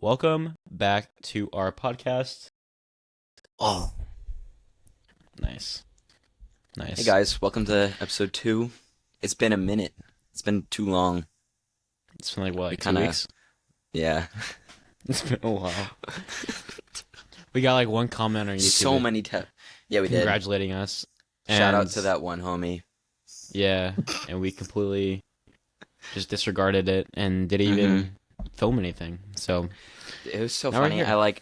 Welcome back to our podcast. Oh, Nice. hey Nice. guys, welcome to episode 2. It's been a minute. It's been too long. It's been like, what, We like two kind of, weeks? yeah. It's been a while. We got like one comment on So YouTube many Yeah, we did. congratulating us. Shout out And to that one homie. yeah, and we completely just disregarded it and didn't hmm even film anything. So It was so now we're funny. here.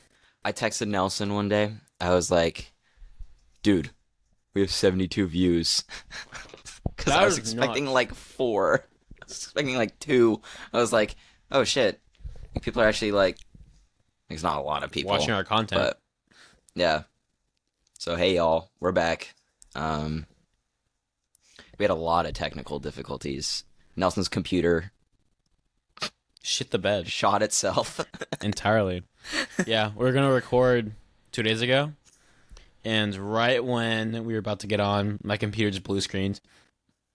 I texted Nelson one day. I was like, dude, we have 72 views. Because That I was is expecting nuts. like 4. I was expecting like 2. I was like, oh shit. People are actually like, it's not a lot of people, Watching our content. but yeah. So hey y'all, we're back. Um, we had a lot of technical difficulties. Nelson's computer Shit the bed shot itself. entirely. Yeah, we were gonna record 2 days ago, and right when we were about to get on, my computer just blue screened.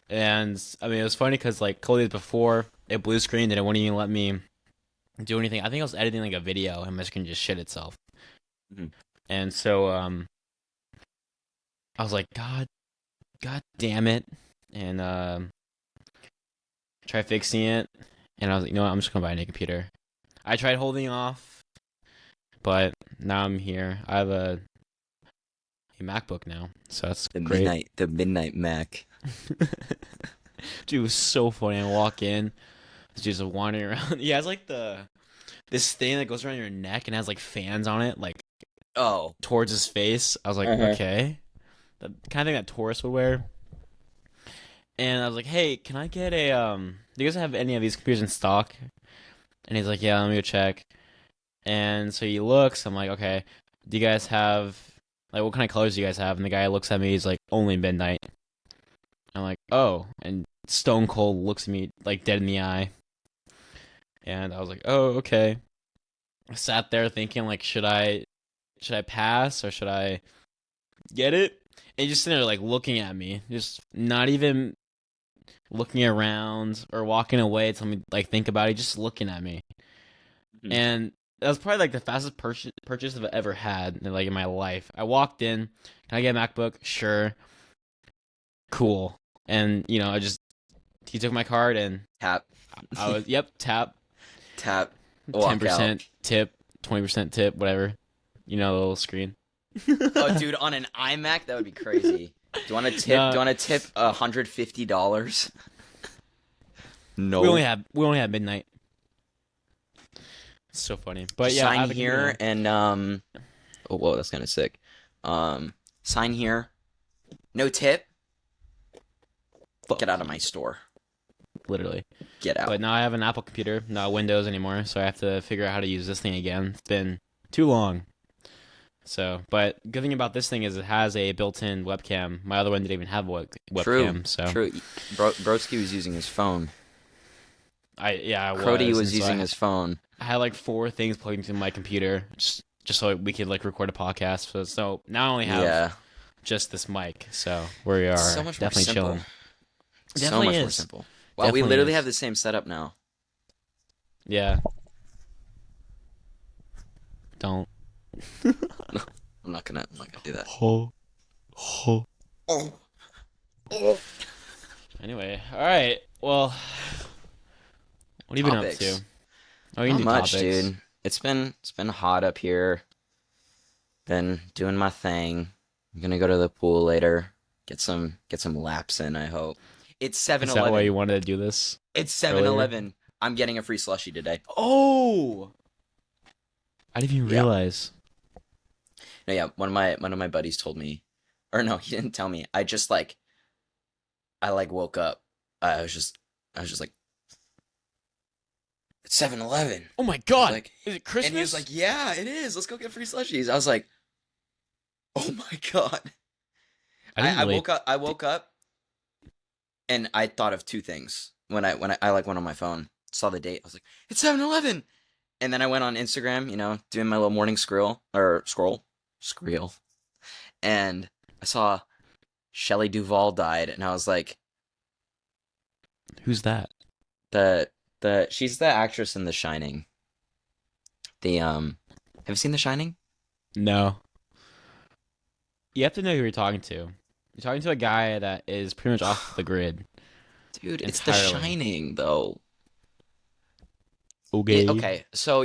And I mean, it was funny because like a couple days before, it blue screened and it wouldn't even let me do anything. I think I was editing like a video and my screen just shit itself. Mhm. And so I was like, God damn it, and try fixing it. And I was like, you know what, I'm just gonna buy a new computer. I tried holding off, but now I'm here. I have a MacBook now, so that's The great. midnight Mac. Dude, it was so funny. I walk in, just wandering around. He has like this thing that goes around your neck and has like fans on it, like Oh, towards his face. I was like, uh-huh. okay, the kind of thing that tourists would wear. And I was like, hey, can I get a Do you guys have any of these computers in stock? And he's like, yeah, let me go check. And so he looks. I'm like, okay, do you guys have like what kind of colors do you guys have? And the guy looks at me. He's like, only midnight. I'm like, oh, and Stone Cold looks at me like dead in the eye. And I was like, oh, okay. I sat there thinking like, should I pass or should I get it? And just sitting there like looking at me, just not even looking around or walking away to me like think about it, just looking at me. Mhm. And that was probably like the fastest purchase I've ever had like in my life. I walked in, can I get a MacBook? Sure, cool. And I just he took my card and Tap, I was tap tap, ten walk out. percent tip, 20% tip, whatever. The little screen. Oh, dude, on an iMac, that would be crazy. Do you want to tip? Do No, you want to tip $150? we only No. have we only have midnight. It's so funny, but Just yeah, I sign have a computer here now. and Oh, whoa, that's kind of sick. Sign here. No tip. Fuck Get out of you, my store. literally. Get out. But now I have an Apple computer, not Windows anymore, so I have to figure out how to use this thing again. It's been too long. So, but good thing about this thing is it has a built-in webcam. My other one didn't even have a True. webcam, so True. Broski was using his phone. I Crody was, was and so using his phone. I had like four things plugged into my computer just so we could like record a podcast. So now I only have Yeah. just this mic, so we are It's so much more definitely simple. chilling. So Definitely much more is. simple. Wow, we Definitely literally is. have the same setup now. Yeah. Don't. I'm not gonna do that. Ho. Ho. Oh. Oh. Anyway, all right. Well, what have you been up Topics. to? Oh, you can Not do much, topics. dude. It's been hot up here. Been doing my thing. I'm gonna go to the pool later. Get some laps in, I hope. It's Is that why you 7-Eleven. wanted to do this It's earlier? 7-Eleven. I'm getting a free slushie today. Oh, I didn't even Yeah. realize. No, yeah, one of my buddies told me, or no, he didn't tell me. I woke up. I was just like, it's 7-Eleven. Oh my I was God! like, Is it and he was Christmas? like, yeah, it is. Let's go get free slushies. I was like, oh my God. I I, didn't I really. woke up. I woke up, and I thought of two things when I like went on my phone, saw the date. I was like, it's 7-Eleven. And then I went on Instagram, doing my little morning scroll, and I saw Shelley Duvall died, and I was like, Who's that? the she's the actress in The Shining. The have you seen The Shining? No. You have to know who you're talking to. You're talking to a guy that is pretty much off the grid Dude, it's The entirely. Shining though. Yeah, Okay. okay. So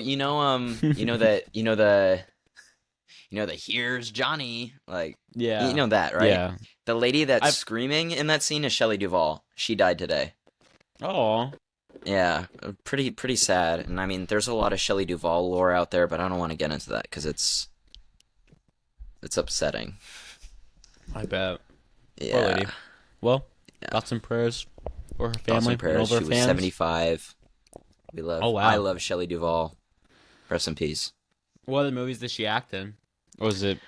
the here's Johnny, like you Yeah. know that, right? Yeah. The lady that's I've. screaming in that scene is Shelley Duvall. She died today. Oh. Yeah, pretty sad. And I mean, there's a lot of Shelley Duvall lore out there, but I don't want to get into that because it's upsetting. I bet. Poor Yeah, lady. Well, yeah. thoughts and prayers for her Thoughts family and and all prayers. of her She was fans. 75. Oh I wow. love Shelley Duvall. Rest in peace. What other movies did she act in? Or was it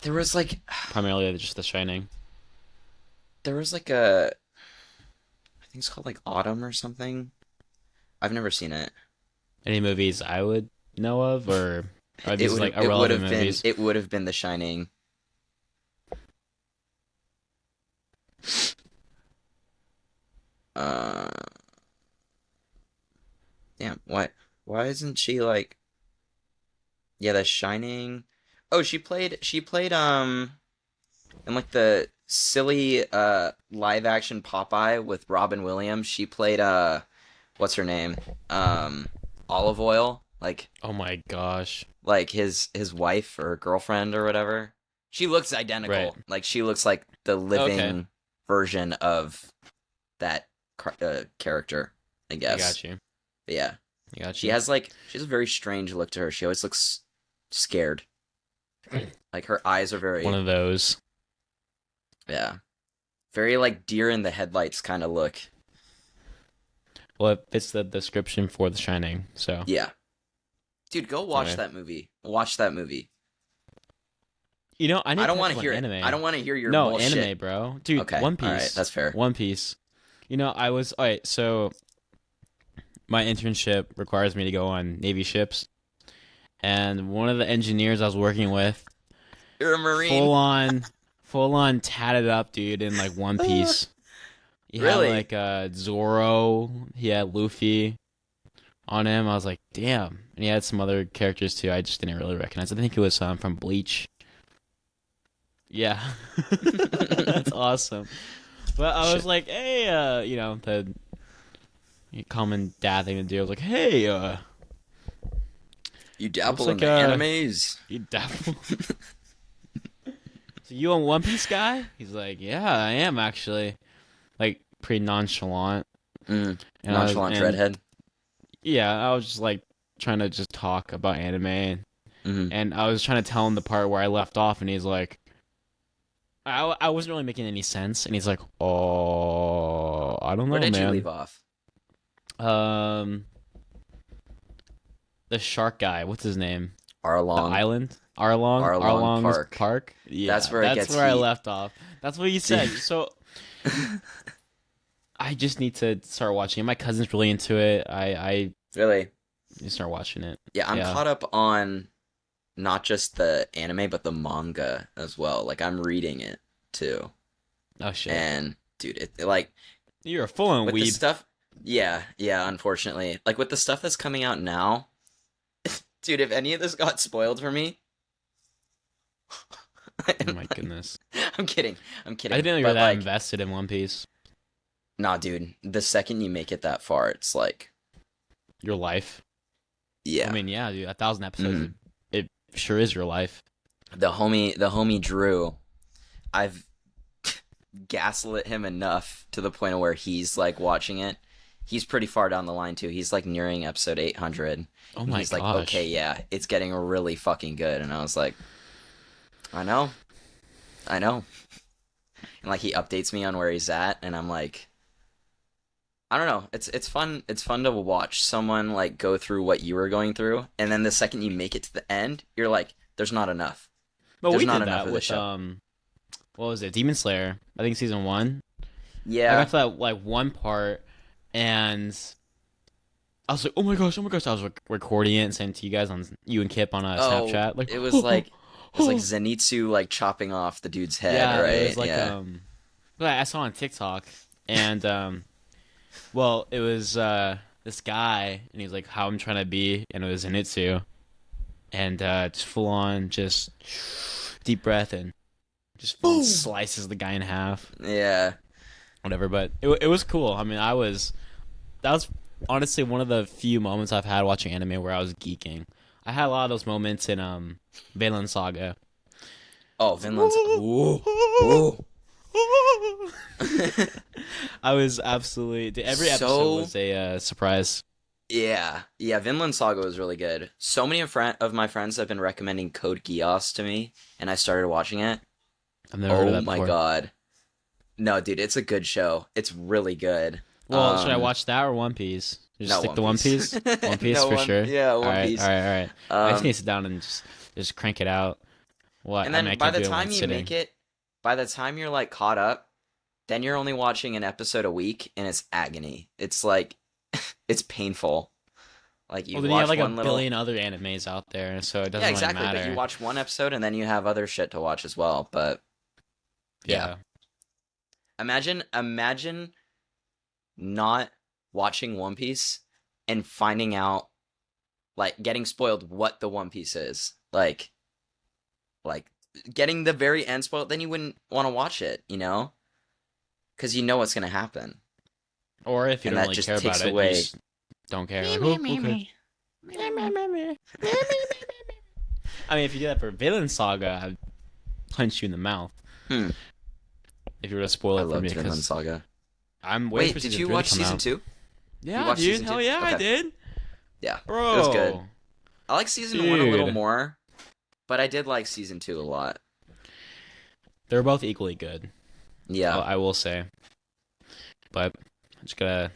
There was like primarily just The Shining? a I think it's called like Autumn or something. I've never seen it. Any movies I would know of, or are It these would like it would irrelevant have been movies? it would have been The Shining. Uh, damn. Why isn't she like? Yeah, The Shining. Oh, she played in like the silly live action Popeye with Robin Williams. She played what's her name? Um, Olive Oil, Oh my gosh. like his wife or girlfriend or whatever. She looks Right. identical. Like she looks like the Okay. living version of that character, I I guess. got you. But yeah, I got she you. has a very strange look to her. She always looks scared. Like her eyes are One very, of those. yeah, very like deer in the headlights kind of look. Well, it fits the description for The Shining. So Yeah, dude, go watch anyway, that movie. Watch that movie. I need I to don't catch want up to on hear it. I anime. don't want to hear your No, bullshit. anime, bro. Dude, Okay, One all right, Piece. that's fair. One Piece. I was all right. So my internship requires me to go on Navy ships, and one of the engineers I was working with, You're a Marine. full on, full on tatted up, dude, in like One Piece. He had Really? like Zoro. He had Luffy on him. I was like, damn. And he had some other characters too. I just didn't really recognize. I think it was from Bleach. Yeah, that's awesome. But I was Shit. like, hey, the common dad thing to do. I was like, hey, You looks dabble in like the animes. you dabble. So you a One Piece guy? He's like, yeah, I am actually. Like pretty nonchalant. Mm. And Nonchalant redhead. yeah, I was just like trying to just talk about anime, Mm-hmm. and I was trying to tell him the part where I left off, and he's like, I wasn't really making any sense, and he's like, oh, I don't Where know, did you leave man. off? Um, the shark guy, what's his name? The Arlong. island, Arlong, Arlong Arlong's Park. Park. That's Yeah, where it that's gets where I heat. left off. That's what you said. So I just need to start watching it. My cousin's really into it. I Really? need to start watching it. Yeah, I'm Yeah. caught up on not just the anime, but the manga as well. Like I'm reading it too. Oh shit. And dude, like You're a full-on with the weeb. stuff. Yeah, unfortunately. Like with the stuff that's coming out now, dude, if any of this got spoiled for me, Oh my goodness. I'm kidding. I'm I kidding. didn't know you were But that like, invested in One Piece. nah, dude, the second you make it that far, it's like, Your life. I yeah. mean, yeah, dude, 1,000 episodes. Mhm. It sure is your life. The homie Drew, I've gaslit him enough to the point of where he's like watching it. He's pretty far down the line too. He's like nearing episode 800. Oh And my he's like, gosh. okay, yeah, it's getting really fucking good. And I was like, I know. And like he updates me on where he's at, and I'm like, I don't know. It's fun. It's fun to watch someone like go through what you were going through, and then the second you make it to the end, you're like, there's not enough. But There's we not did enough that of the with show. what was it? Demon Slayer. I think season 1. I Yeah. got to that like one part, and I was like, oh my gosh, oh my gosh. I was recording it and sending it to you guys on you and Kip on Oh, Snapchat. Like, it was like Zenitsu like chopping off the dude's head, yeah, right? it was like Yeah. but I saw on TikTok, and well, it was this guy, and he was like, how I'm trying to be, and it was Zenitsu. and just full on, just deep breath and just full slices the guy in half. Yeah. Whatever, but it was cool. I mean, that was honestly one of the few moments I've had watching anime where I was geeking. I had a lot of those moments in Vinland Saga. Oh, Vinland's. Ooh. Ooh. I was absolutely every episode was a surprise. Yeah, Vinland Saga was really good. So many of my friends have been recommending Code Geass to me, and I started watching it. I've never heard of that Oh my before. god. No, dude, it's a good show. It's really good. Well, should I watch that or One Piece? Just No, stick One to One Piece. Piece. One Piece No, for sure. Yeah, One Piece. All right. I just need to sit down and just crank it out. Well, And then I by can't the do it in time one you sitting. make it, by the time you're like caught up, then you're only watching an episode a week, and it's agony. It's like, it's painful. Like you Well, then watch you have like one a little. billion other animes out there, so it doesn't Yeah, really exactly. matter. But you watch one episode, and then you have other shit to watch as well. But Yeah. imagine not watching One Piece and finding out, like, getting spoiled what the One Piece is. Like getting the very end spoiled, then you wouldn't want to watch it, you know? Because you know what's gonna happen. Or if you And don't that really just care takes about it, away- you just don't care. Like, oh, okay. I mean, if you do that for Vinland Saga, I'd punch you in the mouth. Hmm. If you were to spoil I it for loved me, Vinland because Saga. I'm waiting Wait, for did season you 3 watch to come season out. 2? Yeah, watched dude. season Hell 2? yeah, I Okay. did. Yeah, Bro. it was good. I like season 1 a little Dude. more, but I did like season 2 a lot. They're both equally good. Yeah. I will say. But I'm just gotta.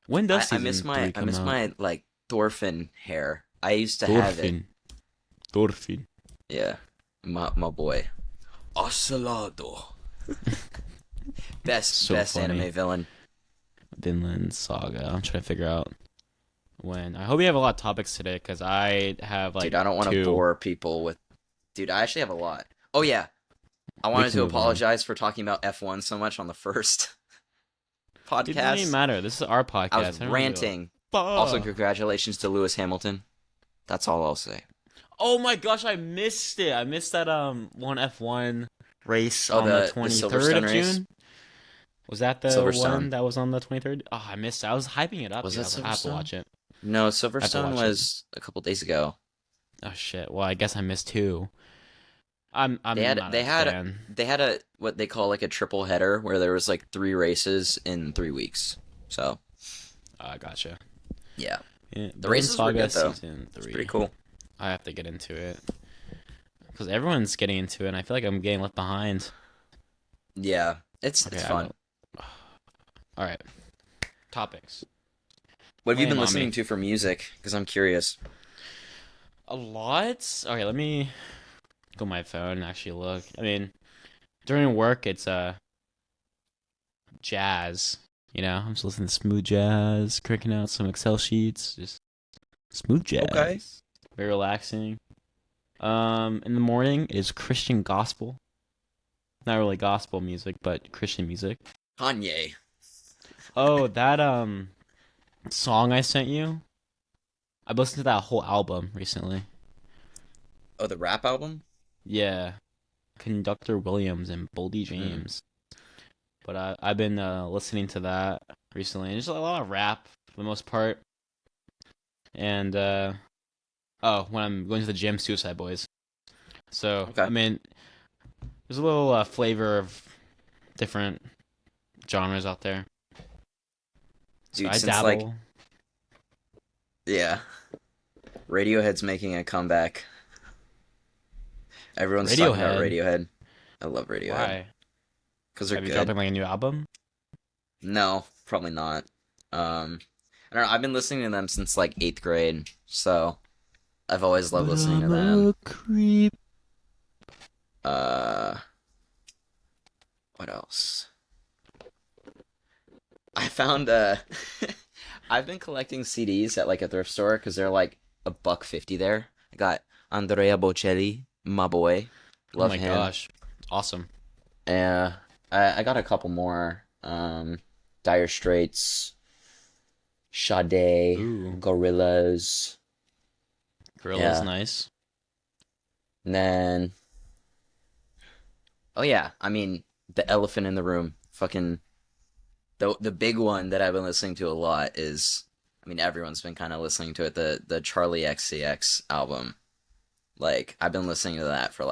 When does I season miss 3 come out? my like Thorfinn hair. I used to have it. Thorfinn. Yeah. My boy. Ocelado. best So funny. anime villain. Vinland Saga. I'm trying to figure out when. I hope you have a lot of topics today, because I have like. Dude, I don't want to 2. bore people with. Dude, I actually have a lot. Oh yeah. I wanted can to move on. apologize for talking about F1 so much on the first podcast. It doesn't even matter. This is our podcast. I was don't really ranting. give a Also, fuck. congratulations to Lewis Hamilton. That's all I'll say. Oh my gosh, I missed it. I missed that one F1 race Oh, on the the 23rd Silverstone of race? June. Was that the Silverstone. one that was on the 23rd? Oh, I missed it. I was hyping it up. Was dude. that I have to Silverstone? watch it. No, watch Silverstone it. was a couple days ago. Oh shit. Well, I guess I missed 2. I'm They had not they a had fan. they had a what they call like a triple header where there was like 3 races in 3 weeks. So Gotcha. yeah, Yeah, the races were good though. Season 3. it's pretty cool. I have to get into it because everyone's getting into it, and I feel like I'm getting left behind. Yeah, it's Okay, fun. All right. Topics. What have you Hey, been mommy. listening to for music? Because I'm curious. A lot. Okay, let me go on my phone and actually look. I mean, during work, it's jazz. You know, I'm just listening to smooth jazz, cranking out some Excel sheets, just smooth jazz. Okay. Very relaxing. In the morning is Christian gospel. Not really gospel music, but Christian music. Kanye. Oh, that song I sent you. I've listened to that whole album recently. Oh, the rap album? Yeah, Conductor Williams and Boldy James. But I've been listening to that recently. And there's a lot of rap for the most part. And when I'm going to the gym, Suicide Boys. So Okay. I mean, there's a little flavor of different genres out there. So Dude, I since dabble. like yeah, Radiohead's making a comeback. Everyone's talking about Radiohead. I love Radiohead Why? because they're Have you good. dropping like a new album? No, probably not. I don't know. I've been listening to them since like 8th grade, so I've always loved listening to them. Creep. What else? I found I've been collecting CDs at like a thrift store because they're like $1.50 there. I got Andrea Bocelli, my boy. Love oh my him. gosh, awesome. Yeah, I got a couple more. Dire Straits, Sade, Ooh. Gorillaz. Gorilla's Yeah. nice. And then, oh yeah, I mean, the elephant in the room, fucking the big one that I've been listening to a lot is, I mean, everyone's been kind of listening to it. The Charlie XCX album. Like, I've been listening to that for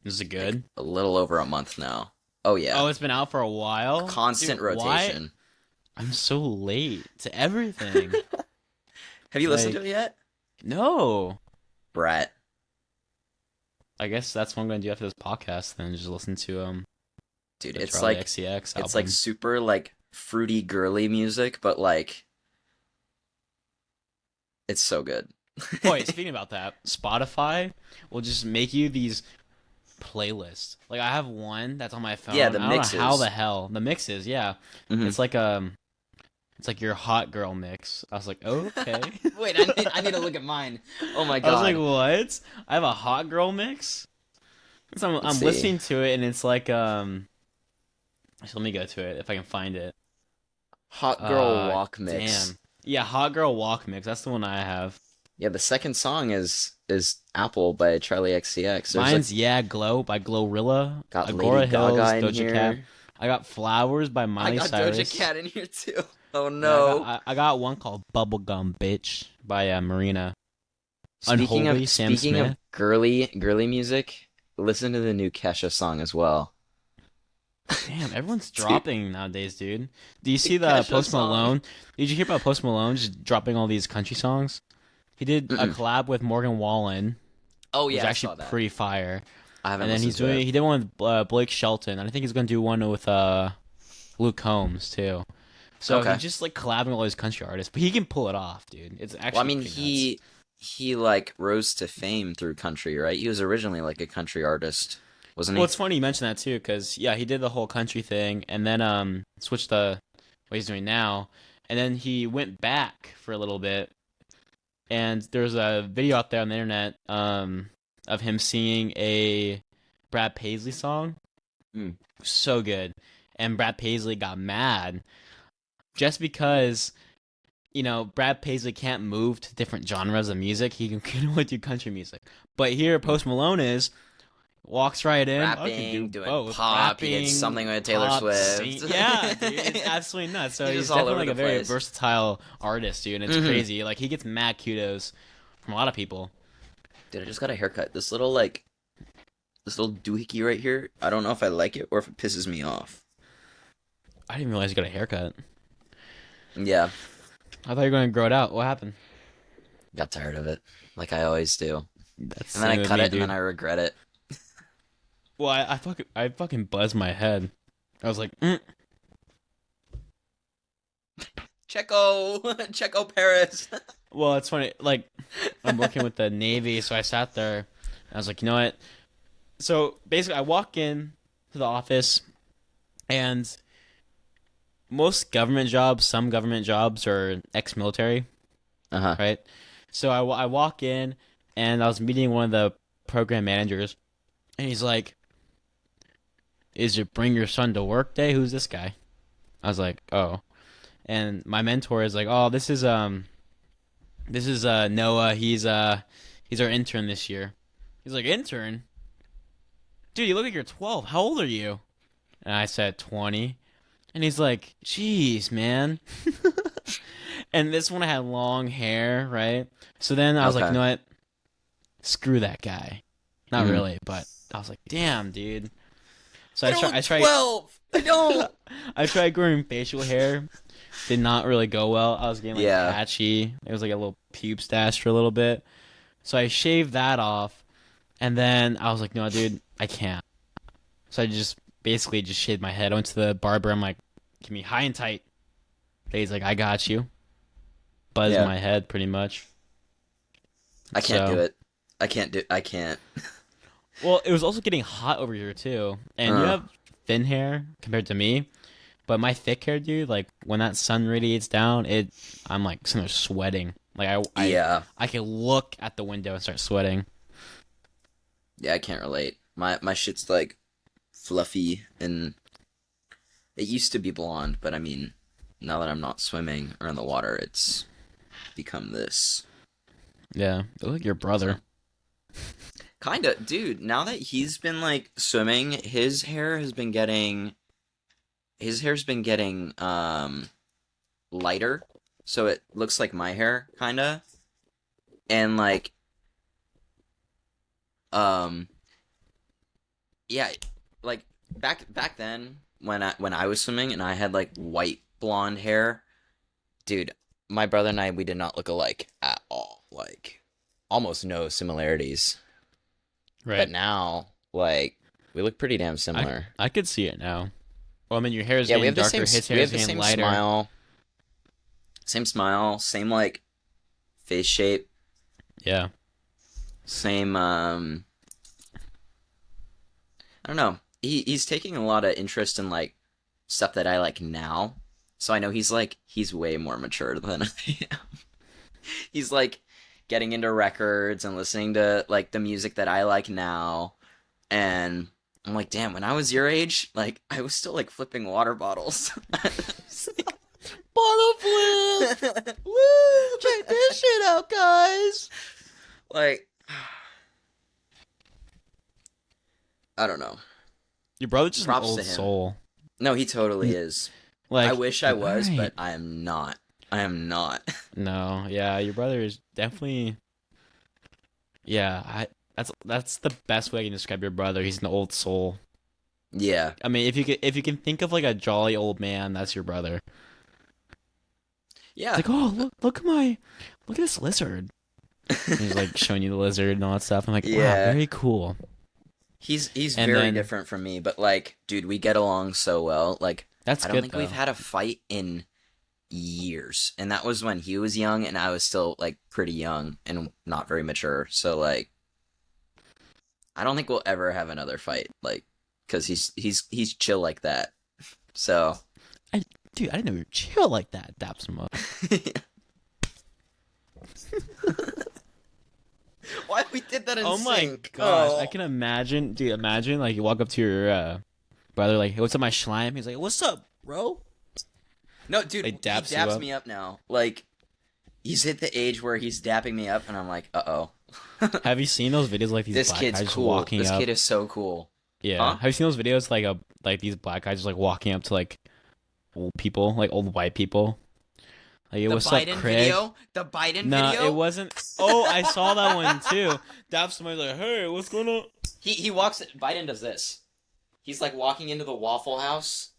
Is it like good? a little over a month now. Oh yeah, Oh, it's been out for a while? constant Dude, why? rotation. I'm so late to everything. Have you listened to Like, it yet? no. Brat, I guess that's what I'm gonna do after this podcast then, just listen to dude, the it's Charlie like XCX it's like album. super like fruity girly music, but like it's so good. Boy, speaking about that, Spotify will just make you these playlists. Like I have one that's on my phone. Yeah, I the don't know how the mixes. hell the mixes. Yeah, Hmm. it's like your hot girl mix. I was like, oh, okay. Wait, I need to look at mine. Oh my I was like, god. what? I have a hot girl mix. So Let's I'm see. listening to it, and it's like so let me go to it if I can find it. Hot Girl Walk Mix. Damn. Yeah, hot girl walk mix. That's the one I have. Yeah, the second song is Apple by Charlie XCX. There's like Mine's Yeah Glow by Glorilla. got Lady Agora Hills, Gaga in Doja Cat. here. I got Flowers by I Miley got Doja Cyrus. Cat in here too. Oh Yeah, no. I got one called Bubblegum Bitch by Marina. Speaking Unholy, of Sam speaking of Smith. girly music, listen to the new Kesha song as well. Damn, everyone's Dude, dropping nowadays, dude. Do you the see the Kesha Post song. Malone? Did you hear about Post Malone just dropping all these country songs? He did a Mm-mm. collab with Morgan Wallen. Oh It was yeah, I actually saw that. pretty fire. I haven't And then listened he's to it. doing he did one with Blake Shelton. And I think he's gonna do one with Luke Combs too. So Okay. he's just like collabing with all these country artists, but he can pull it off, dude. It's Well, I actually mean, pretty nuts. he like rose to fame through country, right? He was originally like a country artist, wasn't Well, he? it's funny you mentioned that too, because yeah, he did the whole country thing, and then switched to what he's doing now, and then he went back for a little bit, and there's a video out there on the internet of him singing a Brad Paisley song, Mm. so good, and Brad Paisley got mad just because Brad Paisley can't move to different genres of music. He can only do country music, but here Post Malone walks right in. I can do Rapping, doing both. pop. He did Rapping, something with Taylor pop, Swift. yeah, dude, it's absolutely nuts. So He's he's just all definitely over like the a very place. versatile artist, dude. And it's Hmm. crazy. Like he gets mad kudos from a lot of people. Dude, I just got a haircut. This little doohickey right here. I don't know if I like it or if it pisses me off. I didn't realize you got a haircut. Yeah, I thought you were going to grow it out. What happened? got tired of it, like I always do. That's And then I same with cut me, it, and dude. then I regret it. Well, I fucking buzzed my head. I was like, Checo, Checo Paris. Well, it's funny. Like, I'm working with the Navy, so I sat there. And I was like, you know what? So basically, I walk in to the office, and some government jobs are ex-military, Uh-huh. right? So I walk in, and I was meeting one of the program managers, and he's like, "Is it bring your son to work day? Who's this guy?" I was like, "Oh," and my mentor is like, "Oh, this is Noah. He's our intern this year." He's like, "Intern? Dude, you look like you're 12. How old are you?" And I said 20. And he's like, "Jeez, man." And this one had long hair, right? So then I was like, you Okay. know what? Screw that guy. Not Mhm. really, but I was like, damn, dude. So I don't I look tried 12. I don't. I tried growing facial hair. Did not really go well. I was getting like Yeah. patchy. It was like a little pube stash for a little bit. So I shaved that off, and then I was like, no, dude, I can't. So I just basically just shaved my head. I went to the barber. I'm like, give me high and tight. He's like, I got you. Buzzed Yeah. my head pretty much. I can't So, do it. I can't. well, it was also getting hot over here too. And you Uh, have thin hair compared to me, but my thick hair, dude, like when that sun radiates down, I'm like sitting there sweating. Like yeah. I can look at the window and start sweating. Yeah, I can't relate. My shit's like fluffy and it used to be blonde, but I mean, now that I'm not swimming or in the water, it's become this. Yeah, you look like your brother. Kinda, dude. Now that he's been like swimming, his hair's been getting lighter, so it looks like my hair, kinda. And like um yeah, like back then when I was swimming and I had like white blonde hair, dude, my brother and I, we did not look alike at all. Like almost no similarities. But Right. now, like, we look pretty damn I similar. I could see it now. Well, I mean, your hair is Yeah, getting darker. His hair we is have the getting same lighter. smile, same like face shape, Yeah. same I don't know. He's taking a lot of interest in like stuff that I like now. So I know he's way more mature than I am. He's like getting into records and listening to like the music that I like now. And I'm like, damn, when I was your age, like I was still like flipping water bottles. Bottle flip. Woo! Check this shit out, guys. Like, I don't know. Your brother's just an Props old to him. soul. No, he totally is. Like I wish I was, right. but I am not. I am not. No, yeah, your brother is definitely. Yeah, that's the best way I can describe your brother. He's an old soul. Yeah. I mean, if you can think of like a jolly old man, that's your brother. Yeah. It's like, oh look at this lizard. And he's like showing you the lizard and all that stuff. I'm like, wow, Yeah. very cool. He's And very then different from me, but like, dude, we get along so well. Like, that's I don't good think though. we've had a fight in years. And that was when he was young and I was still like pretty young and not very mature. So like I don't think we'll ever have another fight, like, cuz he's chill like that. So, Dude, I didn't know you were chill like that. Daps him up. why we did that in Oh my sync? gosh, Oh. I can imagine, dude. Imagine like you walk up to your brother, like, hey, "What's up, my slime?" He's like, "What's up, bro?" No, dude, Like, he daps you daps up. me up now. Like he's hit the age where he's dapping me up and I'm like, "Uh-oh." Have you seen those videos like these This black kid's guys just cool. walking This up? kid is so cool. Yeah. Huh? Have you seen those videos like these black guys just like walking up to like old people, like old white people? Like, hey, The what's up, Biden Craig? video? The Biden No, video? it wasn't. Oh, I saw that one too. Daps somebody like, "Hey, what's going on?" He walks. Biden does this. He's like walking into the Waffle House.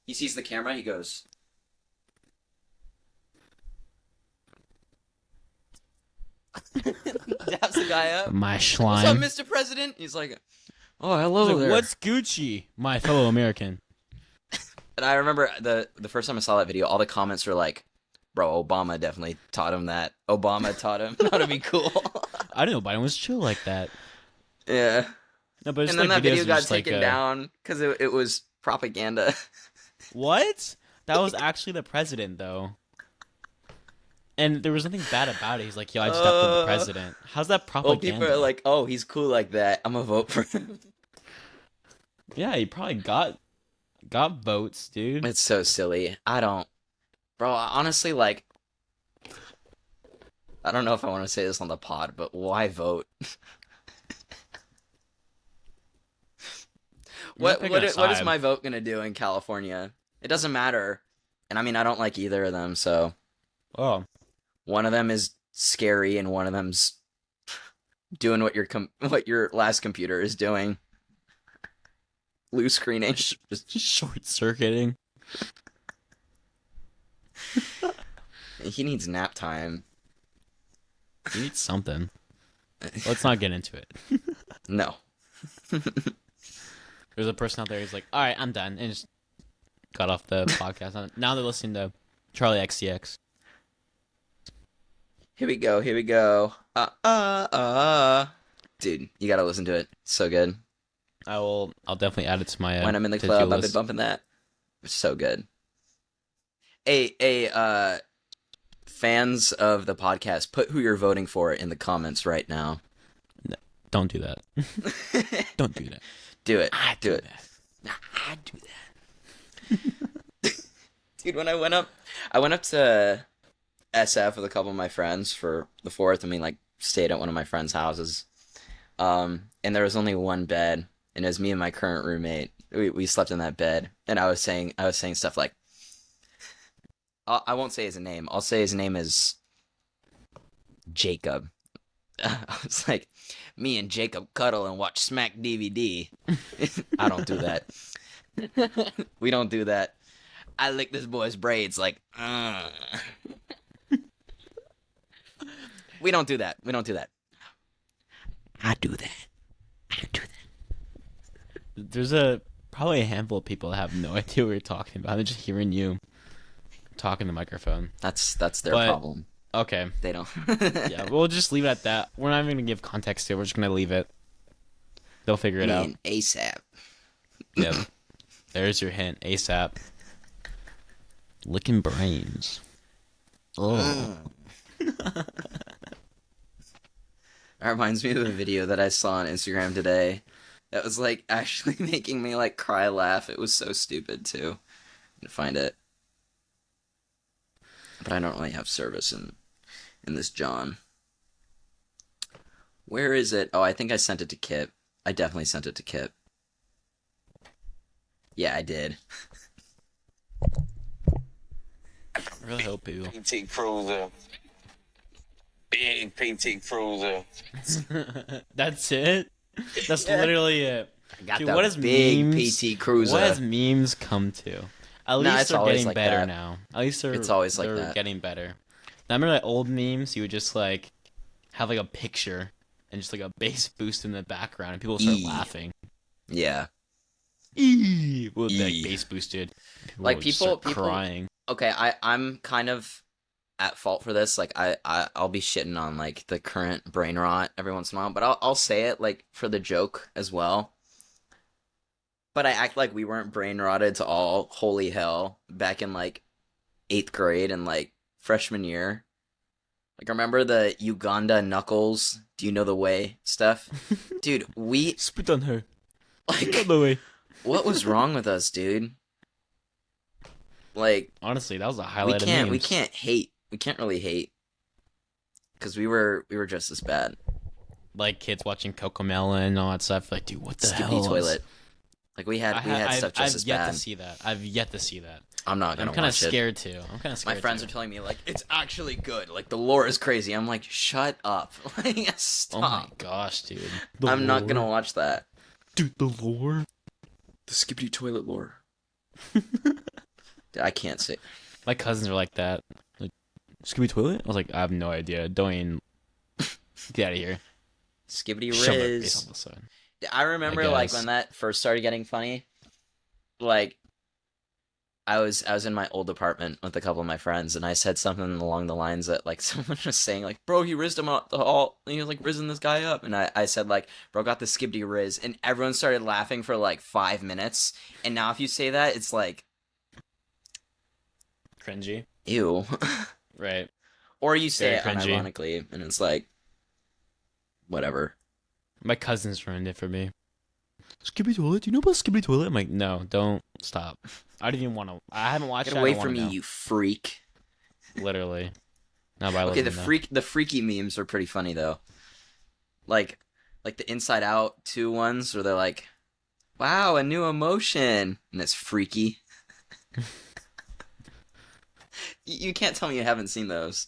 He sees the camera. He goes. Daps the guy up. My What's up, slime. Mr. President? He's like, oh, hello He's like, there. what's Gucci, my fellow American? And I remember the first time I saw that video, all the comments were like, bro, Obama definitely taught him that. Obama taught him how to be cool. I didn't know Biden was chill like that. Yeah. No, but it's And then like that videos video are got just like, taken down because it was propaganda. what? That was actually the president, though. And there was nothing bad about it. He's like, yo, I just stepped with the president. How's that Well, propaganda? people are like, oh, he's cool like that. I'm gonna vote for him. yeah, he probably got votes, dude. It's so silly. I don't, bro. Honestly, like, I don't know if I want to say this on the pod, but why vote? You're not picking a What is side. my vote gonna do in California? It doesn't matter. And I mean, I don't like either of them. So Oh, one of them is scary, and one of them's doing what your last computer is doing. Blue screening. just short circuiting. He needs nap time. You need something. Let's not get into it. No. There's a person out there who's like, all right, I'm done, and just got off the podcast. Now they're listening to Charlie XCX. Here we go. Here we go. Dude, you gotta listen to it. It's so good. I'll definitely add it to my When I'm in the to-do club, I've been list. bumping that. It's so good. Fans of the podcast, put who you're voting for in the comments right now. Don't do that. Don't do that. Do it. I Do it. that. I do that. Dude, when I went up to SF with a couple of my friends for the 4th. I mean, like, stayed at one of my friends' houses. And there was only one bed, and it was me and my current roommate. We slept in that bed, and I was saying stuff like, I won't say his name. I'll say his name is Jacob. I was like, me and Jacob cuddle and watch Smack DVD. I don't do that. We don't do that. I lick this boy's braids like, We don't do that. We don't do that. I do that. I do that. There's probably a handful of people that have no idea what you're talking about. They're just hearing you talk in the microphone. That's their problem. Okay. They don't. Yeah, we'll just leave it at that. We're not even gonna give context to it. We're just gonna leave it. They'll figure it out. ASAP. Yep. There's your hint. ASAP. Licking brains. Oh. That reminds me of a video that I saw on Instagram today. That was like actually making me like cry laugh. It was so stupid too. I can find it. But I don't really have service in this John. Where is it? Oh, I think I sent it to Kip. I definitely sent it to Kip. Yeah, I did. I really hope people. PT Cruiser. Big PT Cruiser. That's it? That's literally it. I got Dude, that what is big memes? PT Cruiser. What has memes come to? At Nah, least it's they're always getting like better that. now. At least It's always like they're that. getting better. Now, remember like old memes? You would just like have like a picture and just like a bass boost in the background, and people would start laughing. Yeah. With like Eee. bass boosted. Like, would just people- start crying. Okay, I'm kind of at fault for this. Like, I'll be shitting on like the current brain rot every once in a while, but I'll say it like for the joke as well. But I act like we weren't brain rotted to all holy hell back in like 8th grade and like freshman year. Like, remember the Uganda Knuckles? Do you know the way stuff? Dude, we Spit on her. like, the way. what was wrong with us, dude? Like, Honestly, that was a we highlight can't of memes. we can't really hate because we were just as bad. Like kids watching Cocomelon and all that stuff. Like, dude, what the Skippy hell? Toilet. Like, we had stuff just as I've yet bad. to see that. I've yet to see that. I'm not gonna I'm kind of watch it. scared too. I'm kind of scared. My friends too. are telling me like it's actually good. Like, the lore is crazy. I'm like, shut up. Like, stop. Oh my gosh, dude. I'm not gonna watch that. Dude, the lore. The Skippy Toilet lore. Dude, I can't say. My cousins are like that. Like, Scooby Toilet? I was like, I have no idea. Don't even get out of here. Skibbity Shove their face Riz. on the side. I remember like guess. when that first started getting funny. Like, I was in my old apartment with a couple of my friends, and I said something along the lines that like someone was saying like, "Bro, he rizzed him up the hall. He was like rizzing this guy up," and I said like, "Bro, got the Skibbity Riz," and everyone started laughing for like 5 minutes. And now if you say that, it's like, Cringy. ew. Right. Or you say Very it cringy. unironically, and it's like, whatever. My cousins ruined it for me. Scooby Toilet? Do you know about Scooby Toilet? I'm like, no, don't stop. I don't even want to. I haven't watched Get it. away I don't from me, wanna know. you freak. Literally. Not by Okay, listening, the freaky memes are pretty funny though. Like the Inside Out 2 ones where they're like, "Wow, a new emotion," and it's freaky. You can't tell me you haven't seen those.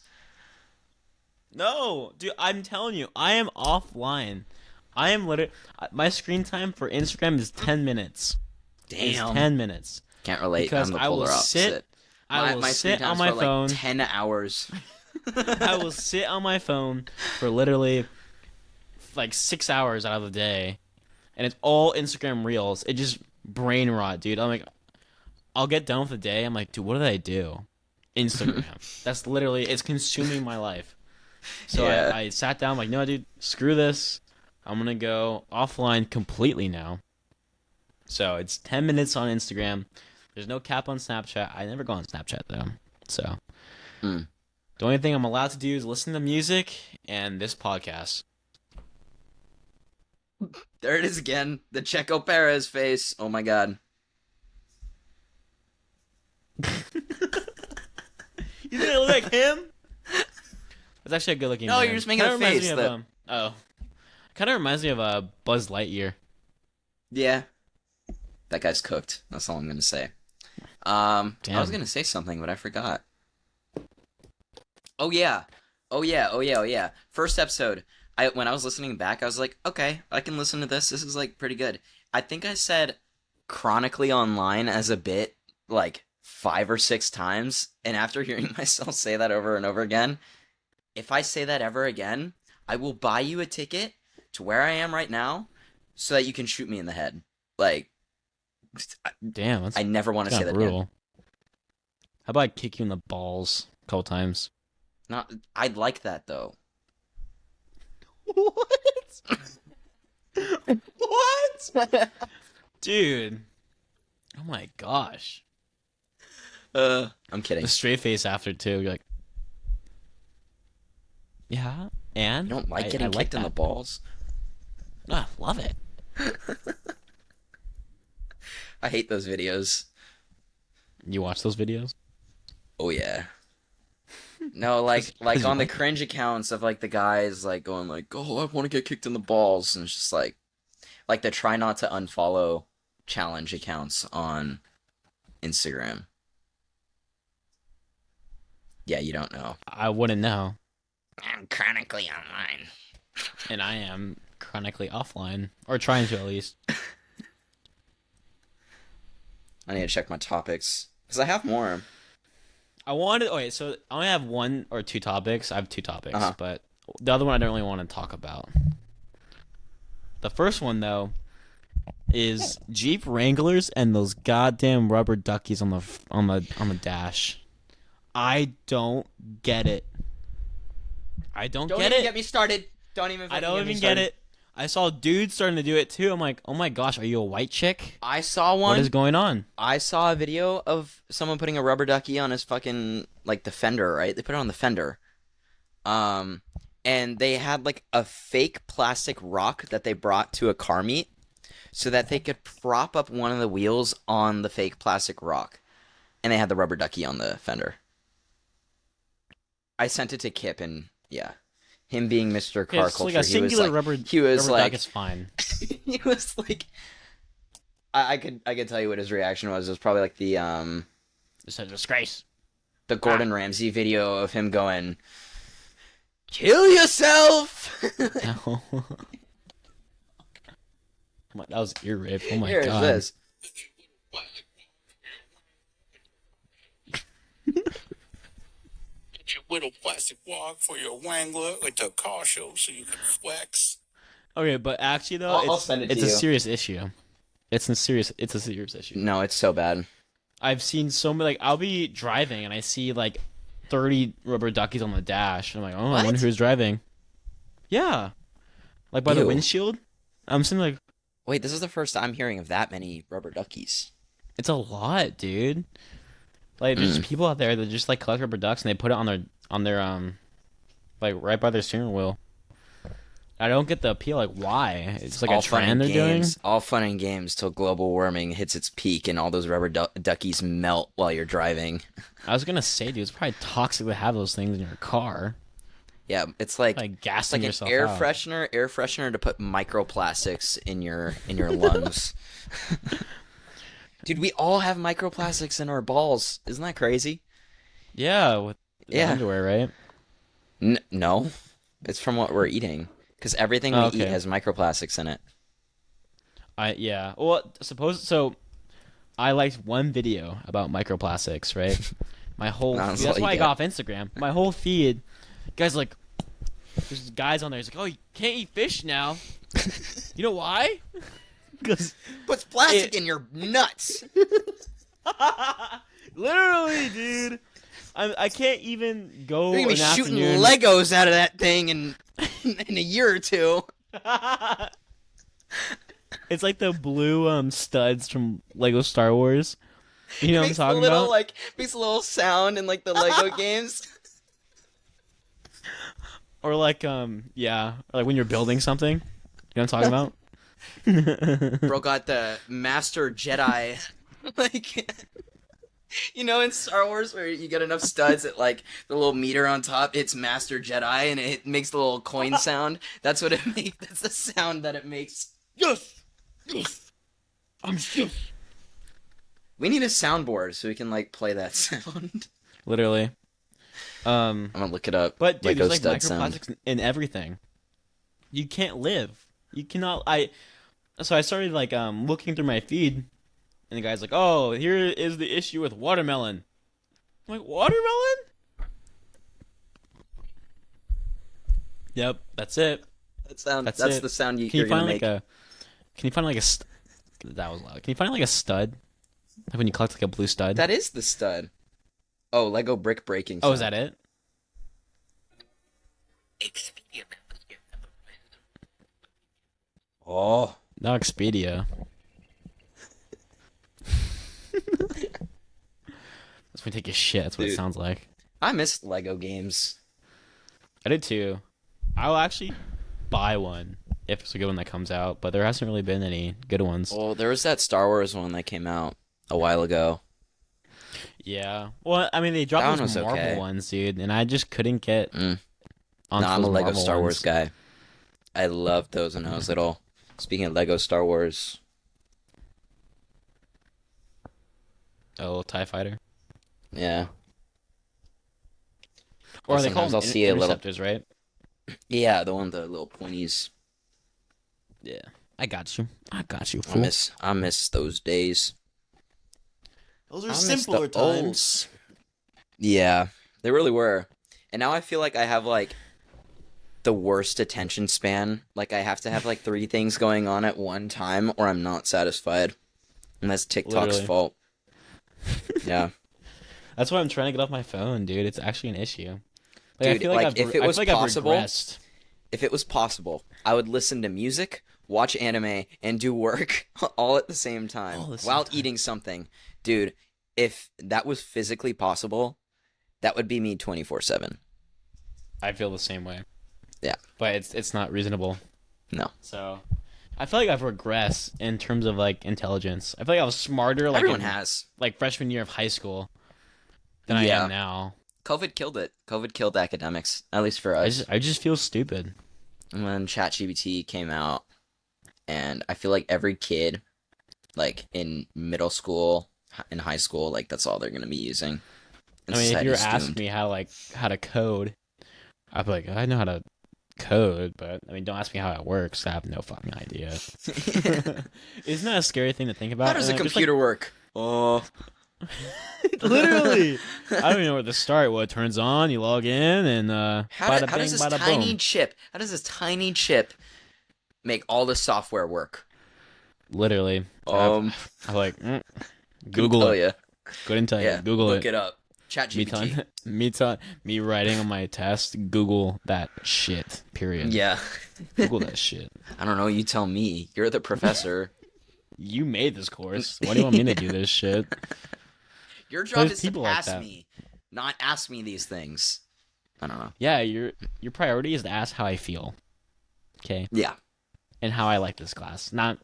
No, dude, I'm telling you, I am offline. I am literally. My screen time for Instagram is 10 minutes. It's Damn. 10 minutes. Can't relate. Because I'm the I will polar sit- opposite. I will my screen sit on time's my for phone. like 10 hours. I will sit on my phone for literally like 6 hours out of the day, and it's all Instagram reels. It just brain rot, dude. I'm like, I'll get done with the day. I'm like, dude, what did I do? Instagram. That's literally, it's consuming my life. So Yeah. I sat down, I'm like, no, dude, screw this. I'm gonna go offline completely now. So it's 10 minutes on Instagram. There's no cap on Snapchat. I never go on Snapchat though. So Mm. the only thing I'm allowed to do is listen to music and this podcast. There it is again. The Checo Perez face. Oh my god. You think I look like him? It's actually a good looking. No, man. you're just making Kinda a reminds face me of, that- kind of reminds me of Buzz Lightyear. Yeah. That guy's cooked. That's all I'm gonna say. I was Damn. gonna say something, but I forgot. Oh yeah. Oh yeah. First episode. When I was listening back, I was like, okay, I can listen to this. This is like pretty good. I think I said chronically online as a bit like 5 or 6 times, and after hearing myself say that over and over again, if I say that ever again, I will buy you a ticket to where I am right now so that you can shoot me in the head. Like, Damn, that's I never want to say kind that of again. brutal. How about I kick you in the balls a couple times? Not, I'd like that though. What? What? Dude. Oh my gosh. I'm kidding. The straight face after too. You're like, yeah, and You don't like I getting like kicked in the that. balls? No, I love it. I hate those videos. You watch those videos? Oh yeah. No, like 'Cause you on the like it. cringe accounts of like the guys like going like, "Oh, I want to get kicked in the balls," and it's just like the try not to unfollow challenge accounts on Instagram. Yeah, you don't know. I wouldn't know, I'm chronically online. and I am chronically offline, or trying to at least. I need to check my topics because I have more. I wanted. Okay, so I only have 1 or 2 topics. I have 2 topics, Uh-huh. but the other one I don't really want to talk about. The first one though is Jeep Wranglers and those goddamn rubber duckies on the dash. I don't get it. I don't get it. me started. Don't even. I don't even get it. I saw dudes starting to do it too. I'm like, oh my gosh, are you a white chick? I saw What one. is going on? I saw a video of someone putting a rubber ducky on his fucking like the fender, right? They put it on the fender. And they had like a fake plastic rock that they brought to a car meet so that they could prop up one of the wheels on the fake plastic rock. And they had the rubber ducky on the fender. I sent it to Kip and yeah. Him being Mr. Car It's Culture, like a singular he was rubber like duck is fine. he was like I could tell you what his reaction was. It was probably like It's a disgrace. the Gordon Ramsay video of him going, "Kill yourself." No. That was ear rape. Oh my Here god. it is. Get your little plastic walk for your Wrangler with the car show so you can flex. Okay, but actually though, I'll send it to it's a you. serious issue. It's a serious issue. No, it's so bad. I've seen so many, like, I'll be driving and I see like 30 rubber duckies on the dash. I'm like, oh, I What? wonder who's driving. Yeah, like by the Ew. windshield. I'm sitting like, Wait, this is the first I'm hearing of that many rubber duckies. it's a lot, dude. Like, there's people out there that just like collect rubber ducks and they put it on their like right by their steering wheel. I don't get the appeal. Like, why? It's like All a fun trend and they're doing. games. All fun and games till global warming hits its peak and all those rubber duckies melt while you're driving. I was gonna say, dude, it's probably toxic to have those things in your car. Yeah, it's like Gassing an yourself air out. freshener to put microplastics in your lungs. Dude, we all have microplastics in our balls. Isn't that crazy? Yeah, with the Yeah. underwear, right? No, it's from what we're eating. Because everything we Oh, okay. eat has microplastics in it. Yeah. Well, so. I liked one video about microplastics, right? My whole That's that's all why I you got got. off Instagram. My whole feed, guys like, there's guys on there. He's like, oh, you can't eat fish now. You know why? Because Puts plastic in your nuts. literally, dude, I can't even go. You're gonna be an shooting afternoon- Legos out of that thing in a year or two. It's like the blue studs from Lego Star Wars. You know what I'm Makes a talking little about? makes a little sound in like the Lego games. Or like yeah, or like when you're building something. You know what I'm talking about? Bro got the Master Jedi. Like You know, in Star Wars, where you get enough studs at like the little meter on top, it's Master Jedi, and it makes the little coin sound. That's what it makes. That's the sound that it makes. Yes, yes, I'm yes. We need a soundboard so we can like play that sound. Literally. I'm gonna look it up. But dude, Lego there's like stud microplastics sound. in everything. You can't live. You cannot. So I started like looking through my feed, and the guy's like, "Oh, here is the issue with watermelon." I'm like, watermelon? Yep, that's it. That's it. the sound Can you're you find gonna like make. a? Can you find like a? That was loud. Can you find like a stud? Like when you collect like a blue stud. That is the stud. Oh, Lego brick breaking. Oh, sound. is that it? Oh. No, Expedia. That's when you take a shit. That's what it Dude. sounds like. I miss Lego games. I did too. I'll actually buy one if it's a good one that comes out, but there hasn't really been any good ones. Well, there was that Star Wars one that came out a while ago. Yeah. Well, I mean, they That dropped one those was Marvel okay. ones, dude, and I just couldn't get No, onto I'm a those Lego Marvel Star Wars ones. guy. I loved those when I was little. Speaking of Lego Star Wars, Oh, TIE Fighter. yeah. Or Well, they call sometimes them I'll see a little. interceptors, right? Yeah, the one with the little pointies. Yeah. I got you. I got you, I fool. miss those days. Those I miss the times. Yeah, they really were. And now I feel like I have like the worst attention span. Like I have to have like 3 things going on at one time or I'm not satisfied. And that's TikTok's Literally. fault. Yeah. That's why I'm trying to get off my phone, dude. It's actually an issue. Like, I Dude, feel like, I've, if it I was feel like I've possible- regressed. If it was possible, I would listen to music, watch anime, and do work all at the same time All at the same while time. eating something. Dude, if that was physically possible, that would be me 24/7. I feel the same way. Yeah. But it's not reasonable. No. So I feel like I've regressed in terms of like intelligence. I feel like I was smarter like Everyone in, has. like freshman year of high school than I Yeah. am now. COVID killed it. COVID killed academics, at least for us. I just feel stupid. When ChatGPT came out, and I feel like every kid, like in middle school, in high school, like that's all they're gonna be using. And I mean, if you were society's asking doomed. me how to code, I'd be like, I know how to code, but I mean, don't ask me how it works. I have no fucking idea. Isn't that a scary thing to think about? How does a And, like, just, computer work? Oh, literally, I don't even know where to start. Well, it turns on, you log in, and how bada does bing, this bada tiny boom. chip? How does this tiny chip make all the software work? Literally, I'm like, Google tell it. ya. Couldn't tell you. Yeah, Google look it. it up. ChatGPT. Me writing on my test. Google that shit. Period. Yeah. Google that shit. I don't know. You tell me. You're the professor. You made this course. Why do you want me to do this shit? Your job There's is to people like pass that. me, not ask me these things. I don't know. Yeah, your priority is to ask how I feel. Okay, Yeah. and how I like this class, not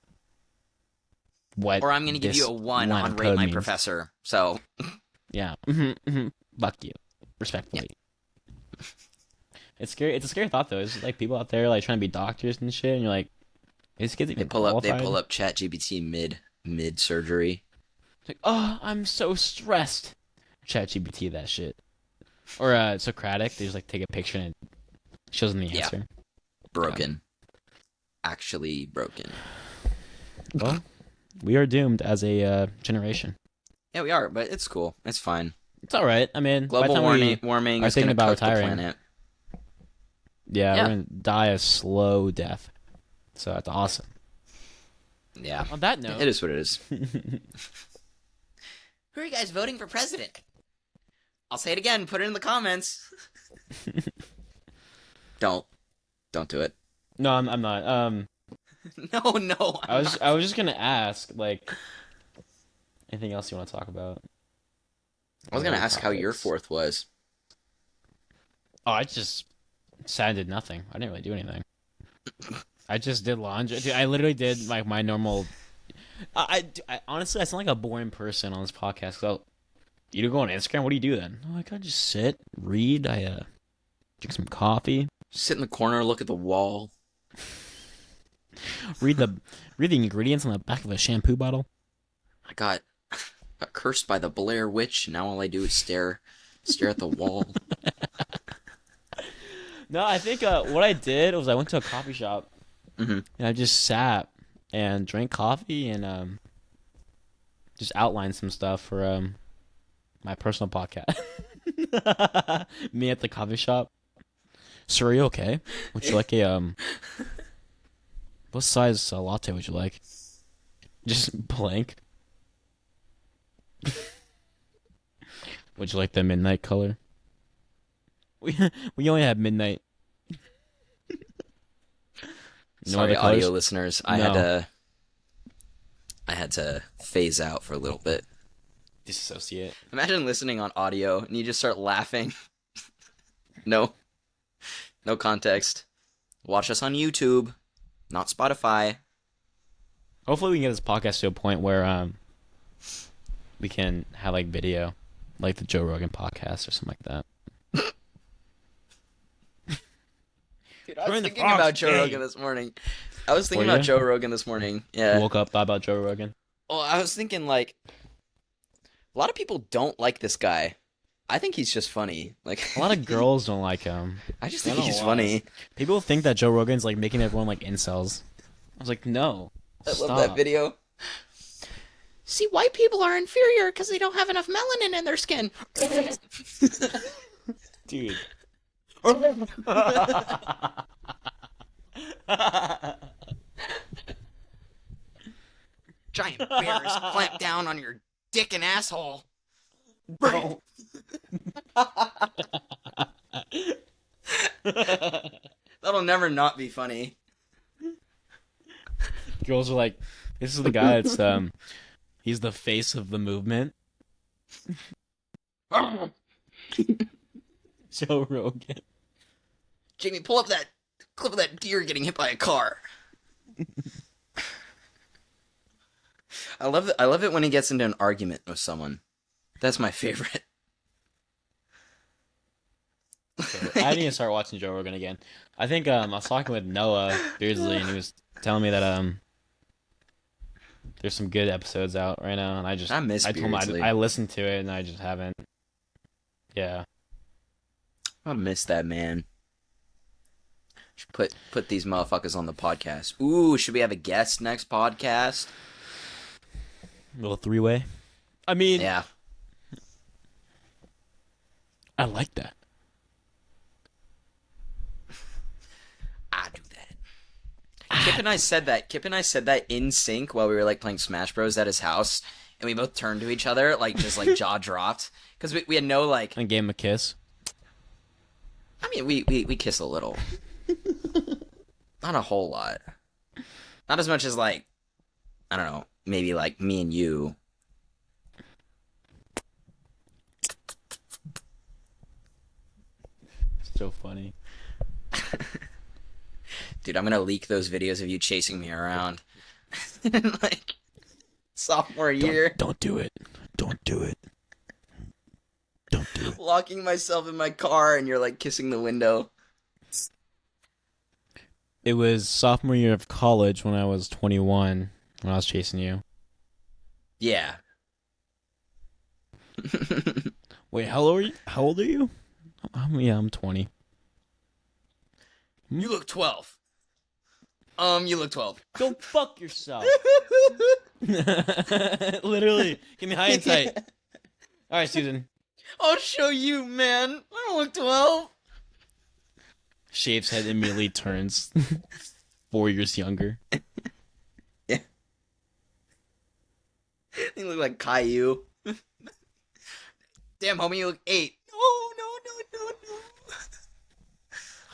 what. Or I'm going to give this you a 1 line on of Rate code My means. Professor. So, Yeah. Fuck you. Respectfully. It's scary. It's a scary thought though. It's just, like people out there like trying to be doctors and shit, and you're like, these kids they even pull up qualified? ChatGPT mid surgery. It's like, oh, I'm so stressed. ChatGPT that shit. Or Socratic, they just like take a picture and it shows them the Yeah. answer. Broken. Actually broken. Well, we are doomed as a generation. Yeah, we are, but it's cool. It's fine. It's all right. I mean, by the Global time warming are is thinking going to about cook the retiring. planet. yeah, Yeah. we're gonna die a slow death. So that's awesome. Yeah. On that note, It is what it is. Who are you guys voting for president? I'll say it again. Put it in the comments. Don't do it. no, I'm not. No. I was just gonna ask, like, anything else you want to talk about? I was gonna Other ask how your topics? 4th was. Oh, I just sat and did nothing. I didn't really do anything. I just did laundry. Dude, I literally did like my normal. I honestly, I sound like a boring person on this podcast. So You don't go on Instagram? What do you do then? Oh, I gotta just sit, read, drink some coffee. Sit in the corner, look at the wall. Read the ingredients on the back of a shampoo bottle. I got cursed by the Blair Witch. Now all I do is stare at the wall. No, I think what I did was I went to a coffee shop Mm-hmm. and I just sat and drank coffee and just outlined some stuff for my personal podcast. Me at the coffee shop. Sir, are you okay? Would you like a what size latte would you like? Just blank. Would you like the midnight color? We only have midnight. Sorry, other colors? audio listeners. I had to phase out for a little bit. Disassociate. Imagine listening on audio and you just start laughing. No context. Watch us on YouTube, not Spotify. Hopefully we can get this podcast to a point where we can have like video, like the Joe Rogan podcast or something like that. Dude, I was thinking about Joe Rogan this morning. Yeah. Woke up, thought about Joe Rogan. Well, I was thinking, like, a lot of people don't like this guy. I think he's just funny. Like, A lot of girls don't like him. I just I think don't he's know why. funny. People think that Joe Rogan's like making everyone like incels. I was like, no. I Stop. love that video. See, white people are inferior because they don't have enough melanin in their skin. Dude. Giant bears clamp down on your dick and asshole. Bro. That'll never not be funny. Girls are like, this is the guy that's he's the face of the movement. Joe Rogan. Jamie, pull up that clip of that deer getting hit by a car. I love it when he gets into an argument with someone. That's my favorite. So, I need to start watching Joe Rogan again. I think I was talking with Noah Beardsley and he was telling me that there's some good episodes out right now, and I told him Beardsley. I listened to it and I just haven't. Yeah. I miss that man. Should put these motherfuckers on the podcast. Ooh, should we have a guest next podcast? Little three-way. I mean, Yeah. I like that. I do that. Kip and I said that in sync while we were like playing Smash Bros at his house, and we both turned to each other like just like jaw dropped because we had no like. And gave him a kiss. I mean, we kiss a little, not a whole lot, not as much as like I don't know, maybe like me and you. So funny. Dude, I'm gonna leak those videos of you chasing me around. Like sophomore year. Don't do it. Don't do it. Don't do it. Locking myself in my car and you're like kissing the window. It was sophomore year of college when I was 21 when I was chasing you. Yeah. Wait, how old are you? How old are you? Yeah, I'm 20. You look 12. You look 12. Go fuck yourself. Literally. Give me high and tight. All right, Susan. I'll show you, man. I don't look 12. Shaves head immediately turns 4 years younger. Yeah. You look like Caillou. Damn, homie, you look 8. No.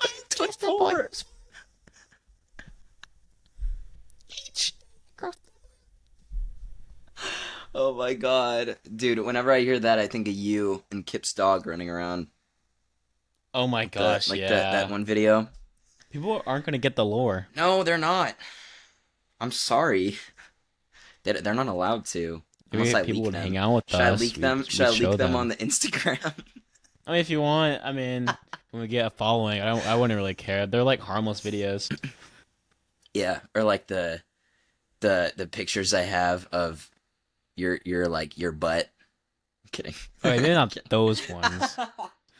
I touched the boys. Oh my god. Dude, whenever I hear that, I think of you and Kip's dog running around. Oh my gosh, yeah. That one video. People aren't going to get the lore. No, they're not. I'm sorry. They're not allowed to. Unless I people leak would them. hang out with Should us. I leak them? Should I we'd show leak them them on the Instagram? I mean, if you want, I mean, when we get a following, I wouldn't really care. They're like harmless videos. Yeah, or like the pictures I have of your like your butt. I'm kidding. Okay, maybe not those ones.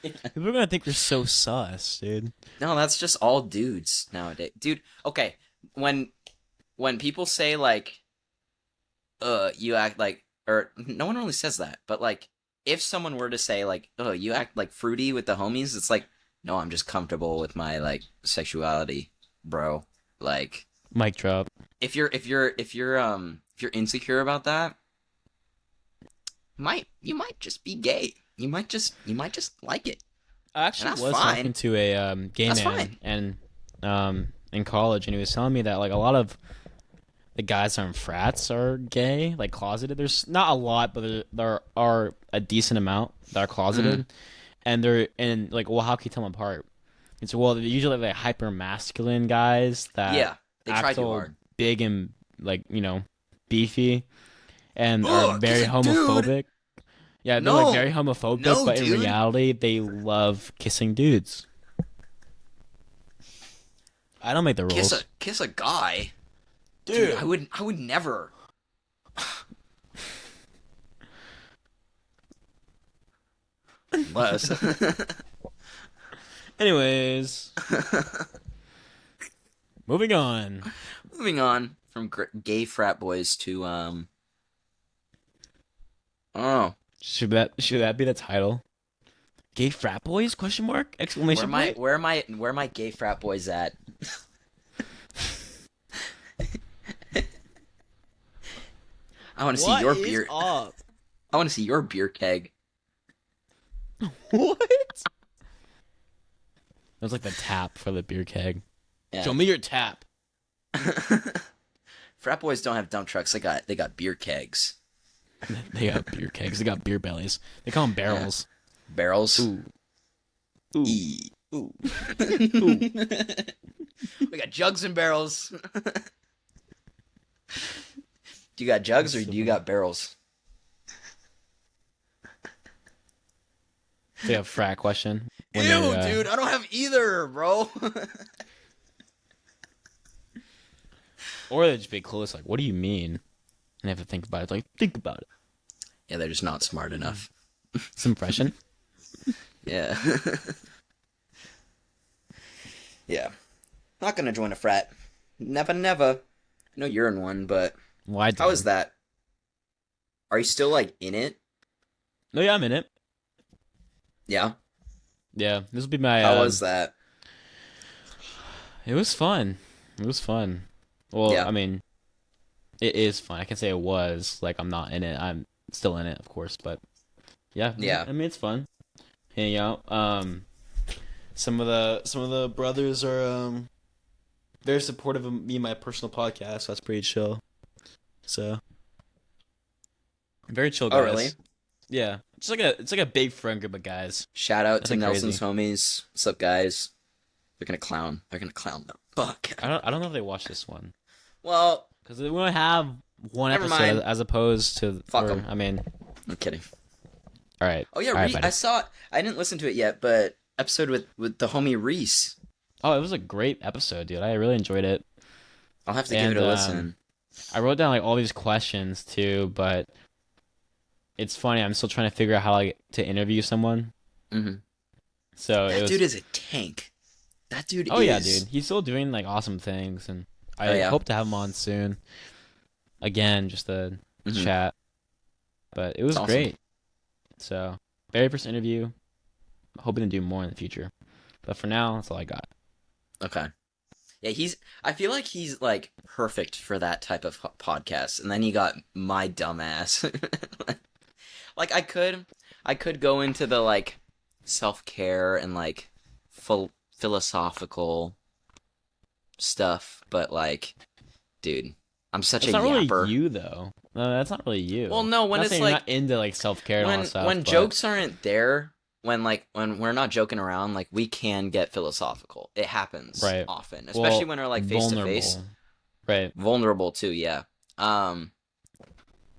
People are gonna think you're so sus, dude. No, that's just all dudes nowadays. Dude, okay, when people say like you act like, or no one really says that, but like if someone were to say like, oh, you act like fruity with the homies, it's like, no, I'm just comfortable with my like sexuality, bro. Like, Mic drop. if you're insecure about that, you might just be gay. You might just like it. I actually that's was fine. talking to a gay That's man fine. and in college, and he was telling me that like a lot of the guys on frats are gay, like closeted. There's not a lot, but there are a decent amount that are closeted, and like, well, how can you tell them apart? It's well, they're usually like hyper masculine guys that Yeah, they try act too all hard. big and like beefy, and are very kiss a homophobic. dude. Yeah, they're No. like very homophobic, No, but in dude. reality, they love kissing dudes. I don't make the rules. Kiss a guy, dude. I would never. Unless. Anyways, moving on. Moving on from gay frat boys to oh, Should that be the title? Gay frat boys? Question mark? Exclamation point. where are my gay frat boys at? I want to see your beer. Up? I want to see your beer keg. What? That was like the tap for the beer keg. Yeah. Show me your tap. Frat boys don't have dump trucks. They got beer kegs. They got beer kegs. They got beer bellies. They call them barrels. Barrels. Ooh. Ooh. E. Ooh. We got jugs and barrels. Do you got jugs or do you got barrels? They have frat question. Ew, When dude, I don't have either, bro. Or they just be close, like, what do you mean? And they have to think about it. It's like, think about it. Yeah, they're just not smart enough. It's impression. Yeah. Yeah. Not gonna join a frat. Never, never. I know you're in one, but Why? how is that? Are you still, like, in it? No, yeah, I'm in it. Yeah. Yeah, this will be my. How was that? It was fun. It was fun. Well, Yeah. I mean, it is fun. I can say it was. Like, I'm not in it. I'm still in it, of course, but yeah. Yeah. I mean, it's fun. Hanging out. Some of the brothers are very supportive of me and my personal podcast. So that's pretty chill. So very chill guys. Oh, really? Yeah. It's like a big friend group of guys. Shout out to Nothing Nelson's crazy. homies. What's up, guys? They're gonna clown. They're gonna clown the fuck. I don't know if they watch this one Well, because we only have one Never episode mind. as opposed to. Fuck or, 'em. I mean, I'm kidding. all right. Oh yeah, All right, I buddy. saw. I didn't listen to it yet, but episode with the homie Reese. Oh, it was a great episode, dude. I really enjoyed it. I'll have to give And, it a listen. I wrote down like all these questions too, but it's funny. I'm still trying to figure out how like to interview someone. Mm-hmm. So it That was. dude is a tank. That dude Oh is. yeah, dude. He's still doing like awesome things, and I Oh, yeah. hope to have him on soon. Again, just to Mhm. chat. But it was Awesome. great. So very first interview. Hoping to do more in the future, but for now, that's all I got. Okay. Yeah, I feel like he's like perfect for that type of podcast. And then you got my dumbass. Like I could go into the like self-care and like philosophical stuff, but like, dude, I'm such That's a not really yapper. you though. No, that's not really you. Well, no, when I'm not it's saying you're like not into like self care and all that stuff. when but- jokes aren't there, when we're not joking around, like we can get philosophical. It happens Right. often, especially Well, when we're like face to face. vulnerable. Right. Vulnerable too, yeah.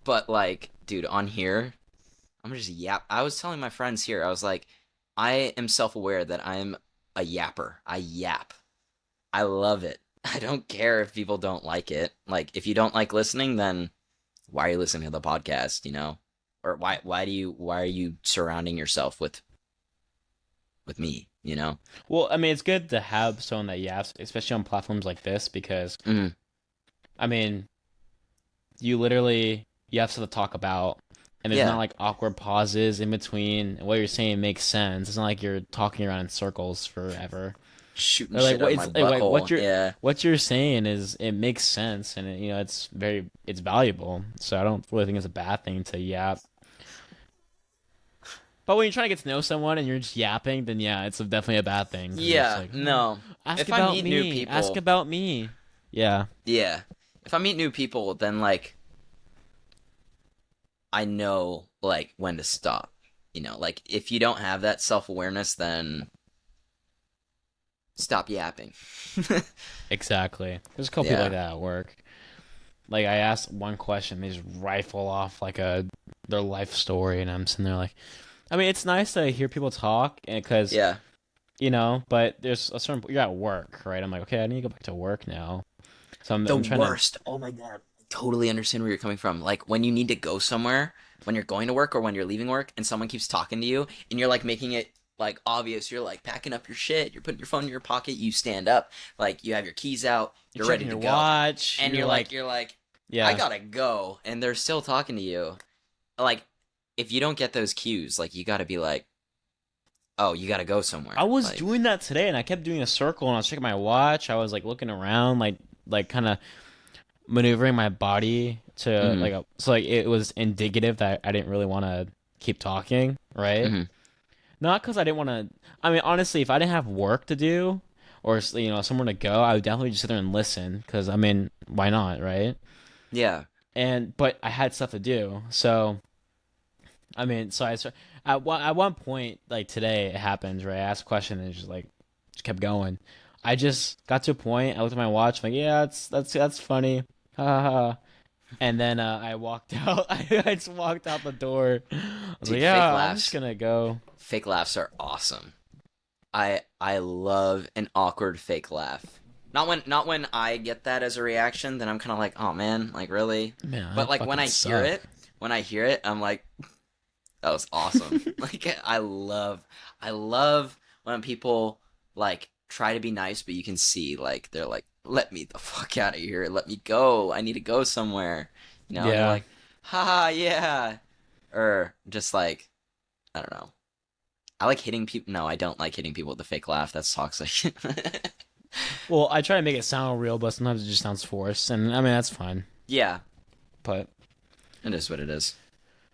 But like dude, on here, I'm just yap. I was telling my friends here, I was like, I am self-aware that I'm a yapper. I yap. I love it. I don't care if people don't like it. Like, if you don't like listening, then why are you listening to the podcast, you know? Or why are you surrounding yourself with me, you know? Well, I mean, it's good to have someone that yaps, especially on platforms like this, because Mhm. I mean, you have stuff to talk about, and there's not Yeah. like awkward pauses in between. And what you're saying makes sense. It's not like you're talking around in circles forever. Shooting Or like shit what out it's my like butthole. Yeah. what you're saying is it makes sense, and it's valuable. So I don't really think it's a bad thing to yap. But when you're trying to get to know someone and you're just yapping, then yeah, it's definitely a bad thing. 'Cause you're just Yeah, like, oh, no. ask If I about meet new me. Ask people, about me. Yeah. yeah. If I meet new people, then like I know like when to stop. You know, like if you don't have that self-awareness, then stop yapping. Exactly. There's a couple people Yeah. like that at work. Like I asked one question, they just rifle off like their life story, and I'm sitting there like, I mean, it's nice to hear people talk, because Yeah. but there's a certain you're at work, right? I'm like, okay, I need to go back to work now. So The I'm trying to. worst. Oh my god. I totally understand where you're coming from. Like when you need to go somewhere, when you're going to work or when you're leaving work and someone keeps talking to you and you're like making it like obvious, you're like packing up your shit, you're putting your phone in your pocket, you stand up, like you have your keys out, you're ready Checking to your go. watch, And you're like, yeah, I gotta go, and they're still talking to you. Like, if you don't get those cues, like you gotta be like, oh, you gotta go somewhere. I was Like, doing that today, and I kept doing a circle, and I was checking my watch. I was like looking around, like kind of maneuvering my body to mm-hmm, so like it was indicative that I didn't really want to keep talking, right? mm-hmm, Not because I didn't want to. I mean, honestly, if I didn't have work to do or somewhere to go, I would definitely just sit there and listen. Because I mean, why not, right? yeah, But I had stuff to do, so I mean, so at one point like today it happened, right? I asked a question and it just kept going. I just got to a point. I looked at my watch, I'm like, yeah, that's funny, ha ha ha. And then I walked out. I just walked out the door. I was like, dude, fake yeah, I'm just laughs. gonna go. Fake laughs are awesome. I love an awkward fake laugh. Not when I get that as a reaction, then I'm kind of like, oh man, like really. Man, But that like fucking sucked. when I hear it, I'm like, that was awesome. Like I love when people like try to be nice, but you can see like they're like, let me the fuck out of here, let me go, I need to go somewhere, you know. And they're Yeah. like, haha, yeah, or just like I don't know. I like hitting people. No, I don't like hitting people with the fake laugh. That's toxic. Well, I try to make it sound real, but sometimes it just sounds forced, and I mean that's fine. Yeah, But it is what it is.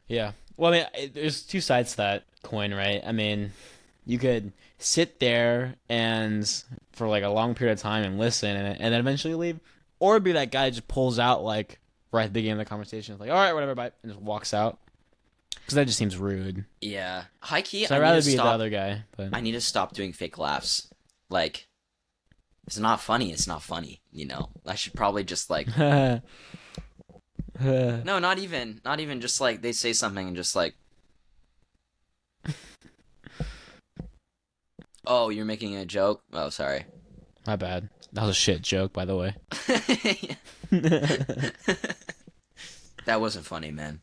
yeah, well, I mean, there's two sides to that coin, right? I mean, you could sit there and for like a long period of time and listen, and then eventually leave, or be that guy that just pulls out like right at the beginning of the conversation, it's like, all right, whatever, bye, and just walks out, because that just seems rude. Yeah, high key. So I I'd need to rather be the stop. other guy, but I need to stop doing fake laughs. Like, it's not funny. It's not funny. You know, I should probably just like no, not even just like they say something and just like, oh, you're making a joke. Oh, sorry. my bad. That was a shit joke, by the way. That wasn't funny, man.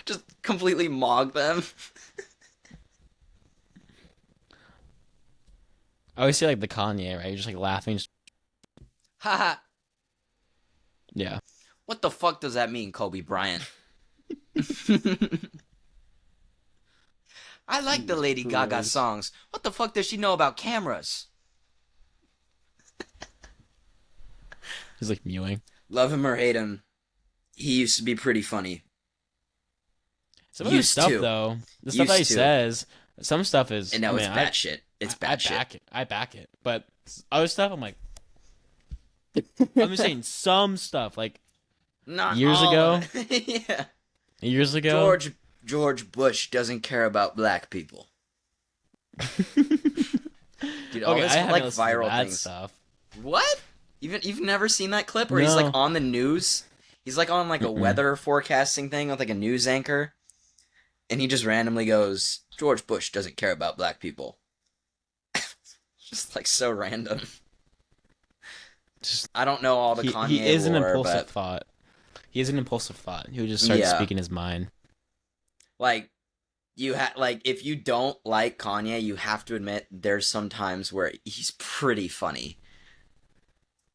Just completely mog them. I always see like the Kanye, right? You're just like laughing. Haha. Yeah. What the fuck does that mean, Kobe Bryant? I like the Lady Gaga Christ. songs. What the fuck does she know about cameras? He's like mewing. Love him or hate him, he used to be pretty funny. Some of his Used stuff, to. though, the stuff that he Used to. says, some stuff is. And now I it's mean, batshit. It's I batshit. back it. I back it. But other stuff, I'm like, I'm just saying some stuff, like Not Years all ago? of it. Yeah. years ago. George Bush doesn't care about black people. Dude, all Okay, this I haven't like listened to viral that things. stuff. What? You've never seen that clip where he's like No. on the news? He's like on like a weather forecasting thing with like a news anchor, and he just randomly goes, "George Bush doesn't care about black people." Just like so random. Just I don't know all the Kanye he is an lore, impulsive but thought. He is an impulsive thought. He would just start Yeah. speaking his mind. like if you don't like Kanye, you have to admit there's some times where he's pretty funny.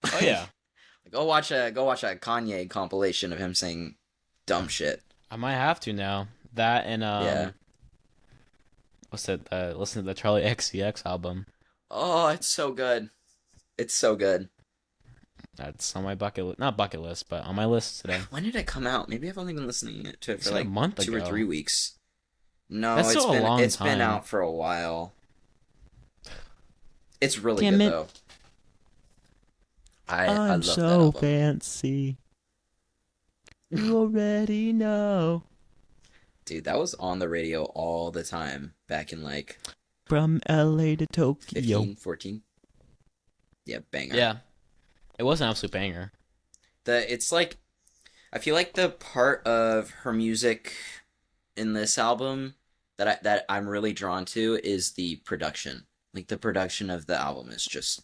Oh yeah. Go watch a Kanye compilation of him saying dumb shit. I might have to now. That and Yeah. what's it? Listen to the Charlie XCX album. Oh, it's so good. It's so good. That's on my not bucket list, but on my list today. When did it come out? Maybe I've only been listening to it It's for like like a month 2 or ago. 3 weeks. No, That's still a long it's been time. out for a while. It's really Damn good it. though. I love that album. fancy. You already know. Dude, that was on the radio all the time back in like From LA to Tokyo. 15, 14. Yeah, banger. Yeah. It was an absolute banger. It's like, I feel like the part of her music in this album that I'm really drawn to is the production. Like the production of the album is just,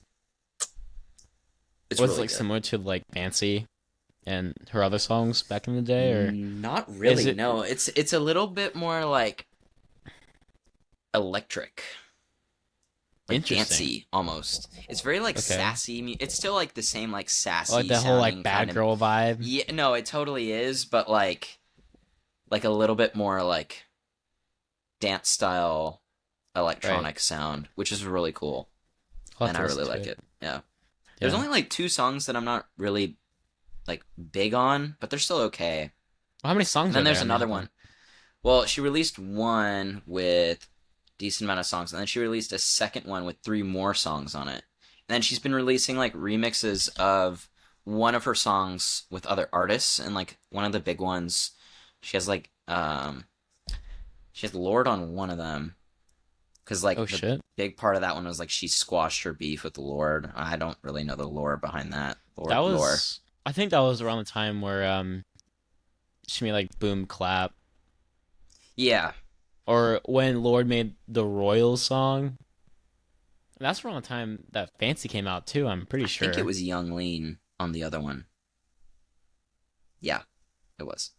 it's Was really it like good. similar to like Fancy and her other songs back in the day, or Not really. Is it- No, it's a little bit more like electric. Like Interesting. fancy almost. It's very like Okay. sassy. It's still like the same like sassy. like that whole like sounding bad kind of- girl vibe? Yeah, no, it totally is, but like a little bit more like dance style electronic sound, which is really cool. I'll have And to I really listen to like it. it. Yeah. There's Yeah. only like 2 songs that I'm not really like big on, but they're still okay. Well, how many songs? And then are there's there on the another album? one. Well, she released one with decent amount of songs, and then she released a second one with 3 more songs on it. And then she's been releasing like remixes of one of her songs with other artists, and like one of the big ones, she has like she has Lord on one of them, because like Oh the shit! big part of that one was like she squashed her beef with the Lord. I don't really know the lore behind that. That was. Lore. I think that was around the time where she made like Boom Clap, Yeah, or when Lord made the Royal song. And that's around the time that Fancy came out too. I'm pretty sure. I think it was Young Lean on the other one. Yeah, it was.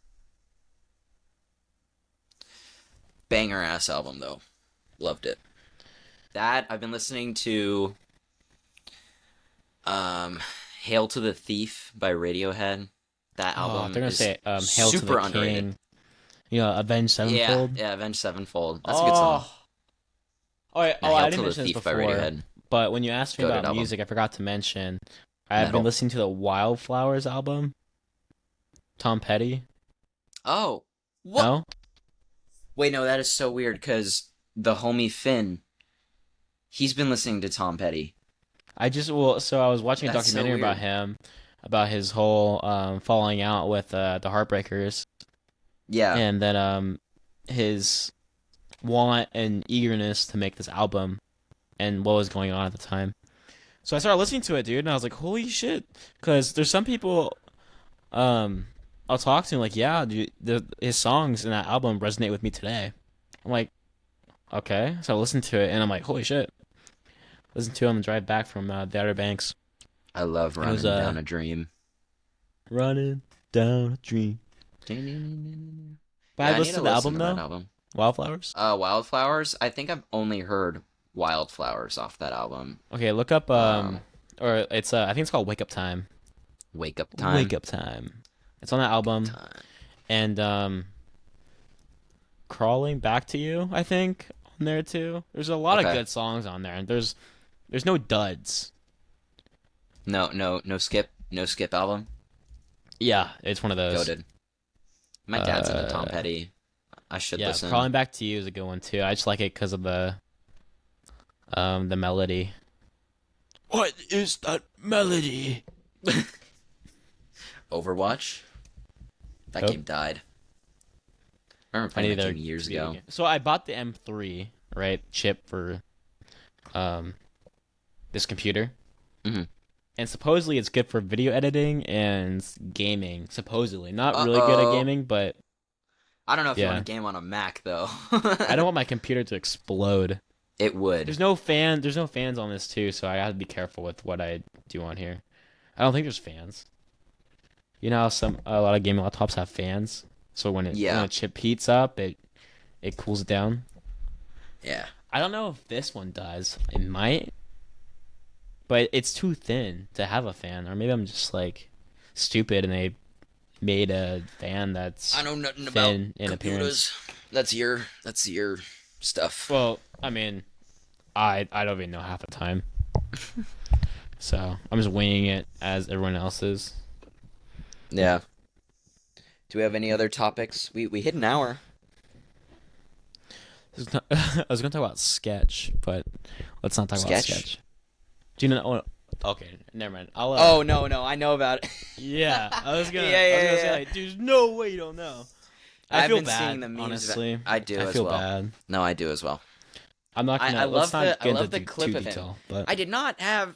Banger ass album though. Loved it. That I've been listening to Hail to the Thief by Radiohead. That Oh, album they're gonna is say Hail to super the underrated. King. You know, Avenged Sevenfold. Yeah, Avenged Sevenfold. That's a good song. Oh, yeah, Yeah, I Hail didn't to the mention this Thief by before, Radiohead. but when you asked me Goated about album. music, I forgot to mention I've Metal. been listening to the Wildflowers album. Tom Petty. Oh, what? No? Wait, no, that is so weird because the homie Finn, he's been listening to Tom Petty. I was watching a That's so documentary about weird. him, about his whole falling out with the Heartbreakers, Yeah. and then his want and eagerness to make this album, and what was going on at the time. So I started listening to it, dude, and I was like, holy shit, because there's some people, I'll talk to, like, yeah, dude, his songs in that album resonate with me today. I'm like, okay, so I listened to it, and I'm like, holy shit. Listen to him and drive back from the Outer Banks. I love Running was, Down a Dream. Running down a dream. But Yeah, I've I need listened to to the listen album, to that though. album. Wildflowers. Wildflowers. I think I've only heard Wildflowers off that album. Okay, look up, or it's, I think it's called Wake Up Time. Wake Up Time. Wake Up Time. It's on that album. Time. And, Crawling Back to You, I think, on there, too. There's a lot of Okay. good songs on there, and there's no duds. No skip album. Yeah, it's one of those. Goated. My dad's into Tom Petty. I should Yeah, listen. Crawling Back to You is a good one, too. I just like it because of the melody. What is that melody? Overwatch. That Nope. game died. I remember I playing need that to game years beat it ago. again. So I bought the M3, right, chip for this computer. Mhm. and supposedly it's good for video editing and gaming. Supposedly, not really good at Uh-oh. gaming, but I don't know if you yeah. want to game on a Mac though. I don't want my computer to explode. It would. There's no fans on this too, so I have to be careful with what I do on here. I don't think there's fans. You know how a lot of gaming laptops have fans, so when a chip heats up, it cools it down. Yeah. I don't know if this one does. It might, but it's too thin to have a fan, or maybe I'm just like stupid and they made a fan that's I know nothing thin about in computers. appearance. That's your stuff. Well, I mean, I don't even know half the time, so I'm just winging it as everyone else is. Yeah. Do we have any other topics? We hit an hour. I was gonna talk about Sketch, but let's not talk about Sketch. Do you know? Oh, okay, never mind. Oh no, I know about it. Yeah, I was gonna. Yeah. Say, like, there's no way you don't know. I feel been bad. seeing the memes honestly, I do I as feel well. bad. No, I do as well. I'm not gonna. I let's love not the get into clip too of him. detail, but I did not have.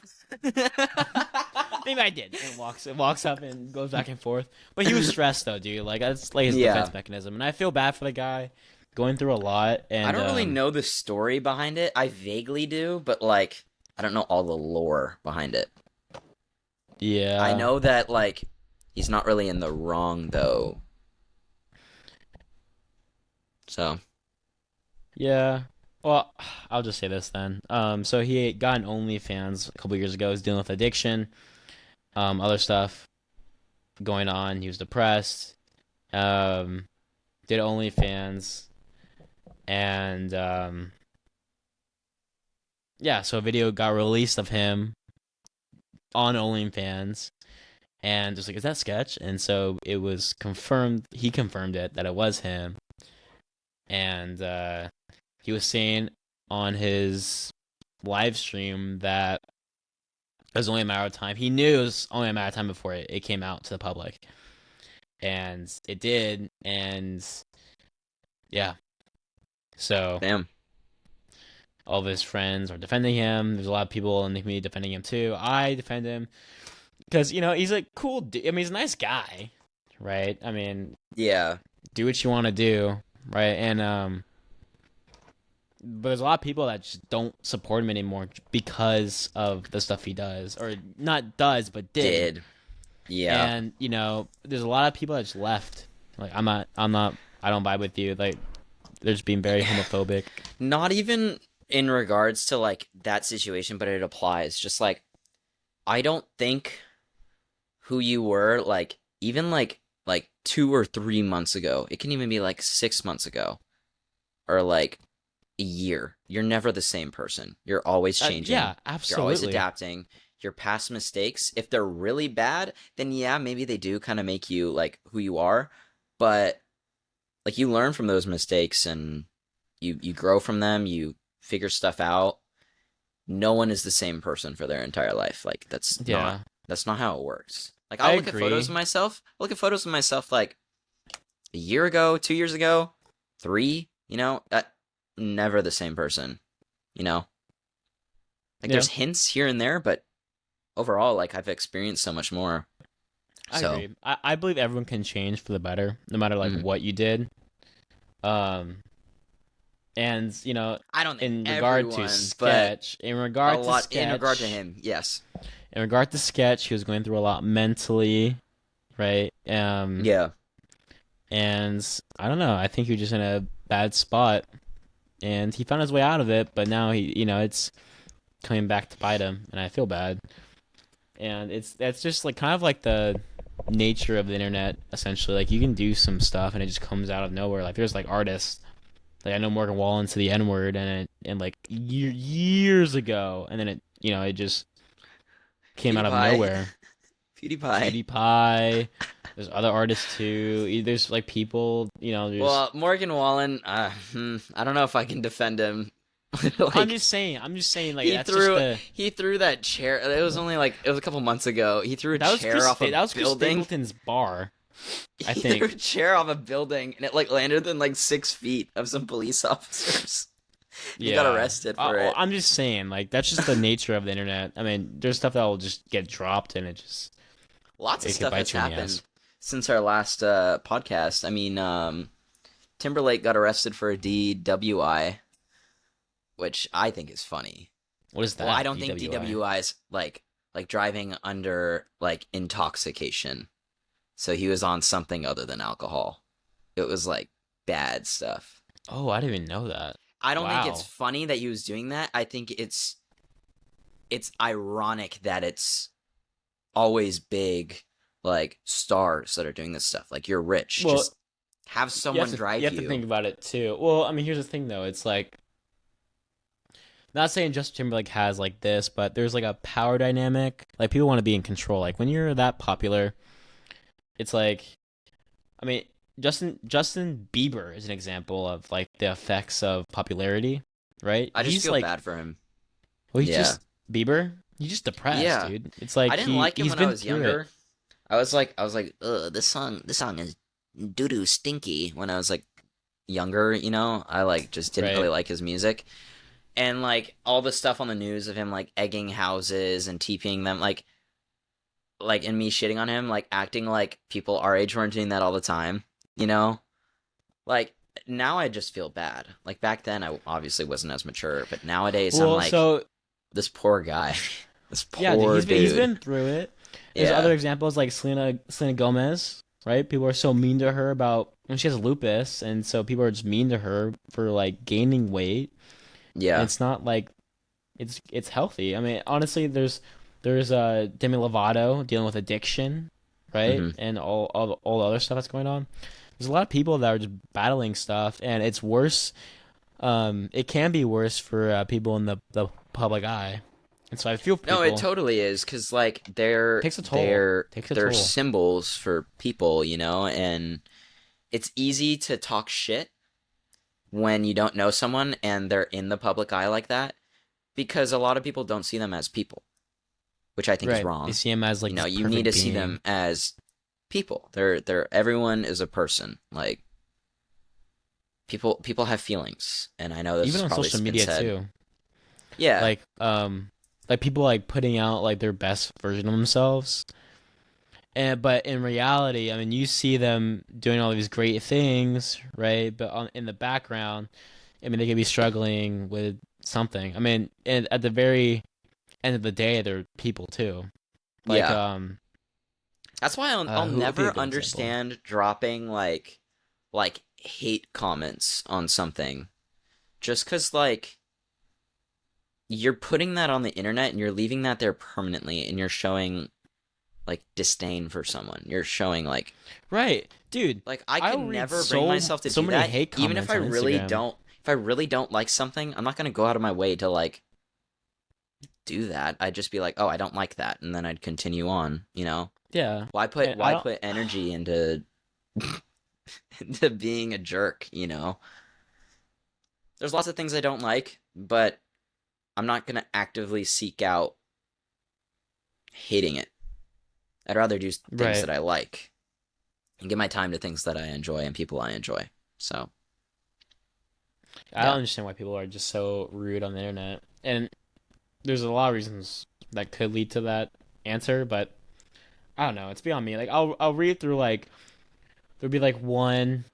maybe I did. And walks up and goes back and forth. But he was stressed though, dude. Like that's like his defense mechanism, and I feel bad for the guy going through a lot. And I don't really know the story behind it. I vaguely do, but like I don't know all the lore behind it. Yeah, I know that like he's not really in the wrong though. So. Yeah. Well, I'll just say this then. So he got an OnlyFans a couple years ago. He was dealing with addiction, other stuff going on. He was depressed. Did OnlyFans, and yeah. So a video got released of him on OnlyFans, and just like, is that Sketch? And so it was confirmed. He confirmed it that it was him, and he was saying on his live stream that it was only a matter of time. He knew it was only a matter of time before it came out to the public. And it did, and yeah. So Damn. all of his friends are defending him. There's a lot of people in the community defending him too. I defend him because, you know, he's a cool dude. I mean, he's a nice guy, right? I mean, Yeah. do what you want to do, right? And but there's a lot of people that just don't support him anymore because of the stuff he does, or not does, but did. Yeah. And you know, there's a lot of people that just left. Like, I don't vibe with you. Like, they're just being very homophobic. Not even in regards to like that situation, but it applies. Just like, I don't think who you were like even like 2 or 3 months ago. It can even be like 6 months ago, or like a year. You're never the same person. You're always changing. Yeah, absolutely. You're always adapting. Your past mistakes, if they're really bad, then yeah, maybe they do kind of make you like who you are. But like, you learn from those mistakes and you grow from them. You figure stuff out. No one is the same person for their entire life. Like, that's not how it works. Like, I'll look at photos of myself. Like a year ago, 2 years ago, 3. You know, never the same person. You know, like there's hints here and there, but overall, like, I've experienced so much more. I agree. I believe everyone can change for the better, no matter like what you did. And you know, I don't think in regard to Sketch, in regard to him, yes. In regard to Sketch, he was going through a lot mentally, right? Yeah. And I don't know. I think he was just in a bad spot, and he found his way out of it. But now it's coming back to bite him, and I feel bad. And that's just like kind of like the nature of the internet, essentially. Like, you can do some stuff and it just comes out of nowhere. Like, there's like artists, like I know Morgan Wallen to the N-word, and like years ago, and then it just came out of nowhere. PewDiePie. There's other artists too. There's like people, Well, Morgan Wallen, I don't know if I can defend him. Like, I'm just saying, like, he threw that chair. It was a couple months ago. He threw a chair off a building. That was Chris Stapleton's bar, I think. He threw a chair off a building, and it like landed within like 6 feet of some police officers. He got Yeah. arrested for it. I'm just saying, like, that's just the nature of the internet. I mean, there's stuff that will just get dropped and Lots of it could stuff has bite you in the happened ass. since our last podcast. I mean, Timberlake got arrested for a DWI, which I think is funny. What is Well, I that? don't think DWI? DWI is like driving under like intoxication. So he was on something other than alcohol. It was like bad stuff. Oh, I didn't even know that. I don't think it's Wow. funny that he was doing that. I think it's ironic that it's always big like stars that are doing this stuff. Like you're rich, Well, just have someone drive you have to think about it too. Well, I mean, here's the thing though. It's like not saying Justin Timberlake has like this, but there's like a power dynamic. Like people want to be in control. Like when you're that popular, it's like I mean, Justin Bieber is an example of like the effects of popularity, right? I just He's feel like, bad for him. well, he's Yeah. just Bieber. He's just depressed, Yeah. dude. It's like I didn't like him he's when I been was through younger. it. I was like, ugh, this song is doo doo stinky when I was like younger, you know? I like just didn't really Right. like his music. And like all the stuff on the news of him like egging houses and TPing them, like and me shitting on him, like acting like people our age weren't doing that all the time, you know? Like now I just feel bad. Like back then I obviously wasn't as mature, but nowadays I'm Well, like so this poor guy. This yeah, dude, poor he's dude. been through it. There's Yeah. other examples like Selena Gomez, right? People are so mean to her about when she has lupus, and so people are just mean to her for like gaining weight. And Yeah. it's not like it's healthy. I mean, honestly, there's Demi Lovato dealing with addiction, right? hmm And all the other stuff that's going on. There's a lot of people that are just battling stuff, and it's worse. It can be worse for people in the public eye, and so I feel No, it people totally is because like they're takes a toll. Takes a they're toll. symbols for people, you know, and it's easy to talk shit when you don't know someone and they're in the public eye like that because a lot of people don't see them as people, which I think is Right. They wrong. see him as like You know, this you need perfect to see being. them as people. They're everyone is a person. Like people have feelings, and I know this Even has on probably social been media said. too. Yeah, Like people like putting out like their best version of themselves. And but in reality, I mean, you see them doing all these great things, right? But in the background, I mean, they could be struggling with something. I mean, and at the very end of the day, they're people too. Like yeah. That's why I'll who would be a never good example? understand dropping like hate comments on something. Just cuz like you're putting that on the internet and you're leaving that there permanently and you're showing like disdain for someone. You're showing Right, dude. like I I'll could read never so bring myself to so do many that hate even if comments on Instagram. I really don't like something, I'm not going to go out of my way to like do that. I'd just be like, "Oh, I don't like that." And then I'd continue on, you know? Yeah, and I Why don't. put energy into into being a jerk, you know? There's lots of things I don't like, but I'm not going to actively seek out hating it. I'd rather do things Right. that I like and give my time to things that I enjoy and people I enjoy. So, I don't yeah. understand why people are just so rude on the internet. And there's a lot of reasons that could lead to that answer, but I don't know. It's beyond me. Like I'll read through like there'll be like one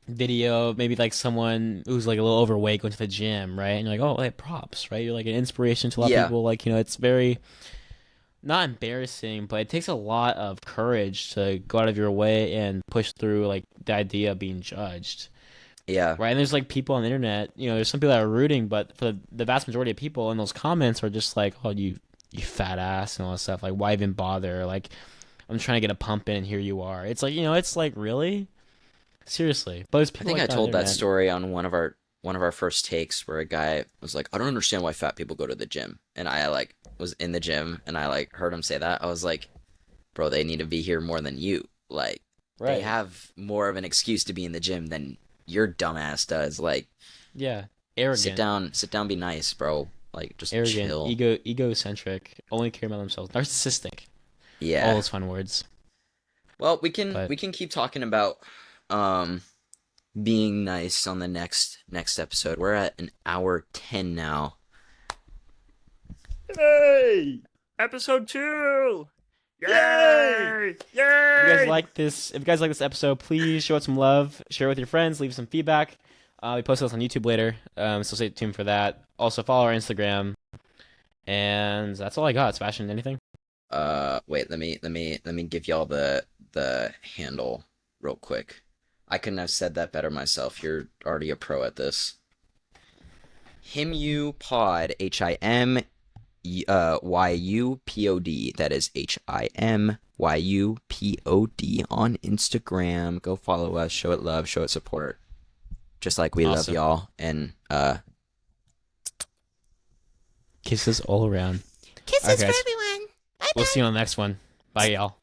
video, maybe like someone who's like a little overweight going to the gym, right? And you're like, oh, like props, right? You're like an inspiration to a lot of Yeah. people. Like it's very not embarrassing, but it takes a lot of courage to go out of your way and push through like the idea of being judged. Yeah. Right, and there's like people on the internet, there's some people that are rooting, but for the vast majority of people in those comments are just like, oh, you fat ass and all that stuff. Like, why even bother? Like, I'm trying to get a pump in, and here you are. It's like, it's like really, seriously. But there's I people think like I that on the told that internet. story on one of our first takes where a guy was like, "I don't understand why fat people go to the gym." And I like was in the gym and I like heard him say that. I was like, "Bro, they need to be here more than you. Like they Right? have more of an excuse to be in the gym than your dumbass does. Like Yeah. sit Arrogant, down, be nice, bro. Like just arrogant, chill." egocentric, only care about themselves, narcissistic. All Yeah. those fun words. Well, we can But keep talking about um being nice on the next episode. We're at an hour 10 now. Yay! Episode 2! Yay! If you guys like this episode, please show it some love. Share it with your friends. Leave some feedback. We post this on YouTube later, so stay tuned for that. Also, follow our Instagram. And that's all I got. Sebastian, anything? Wait, let me give y'all the handle real quick. I couldn't have said that better myself. You're already a pro at this. HimYuPod, HimYuPod. That is HimYuPod on Instagram. Go follow us. Show it love. Show it support. Just like we love y'all. And kisses all around. Kisses for everyone. Bye-bye. We'll see you on the next one. Bye, y'all.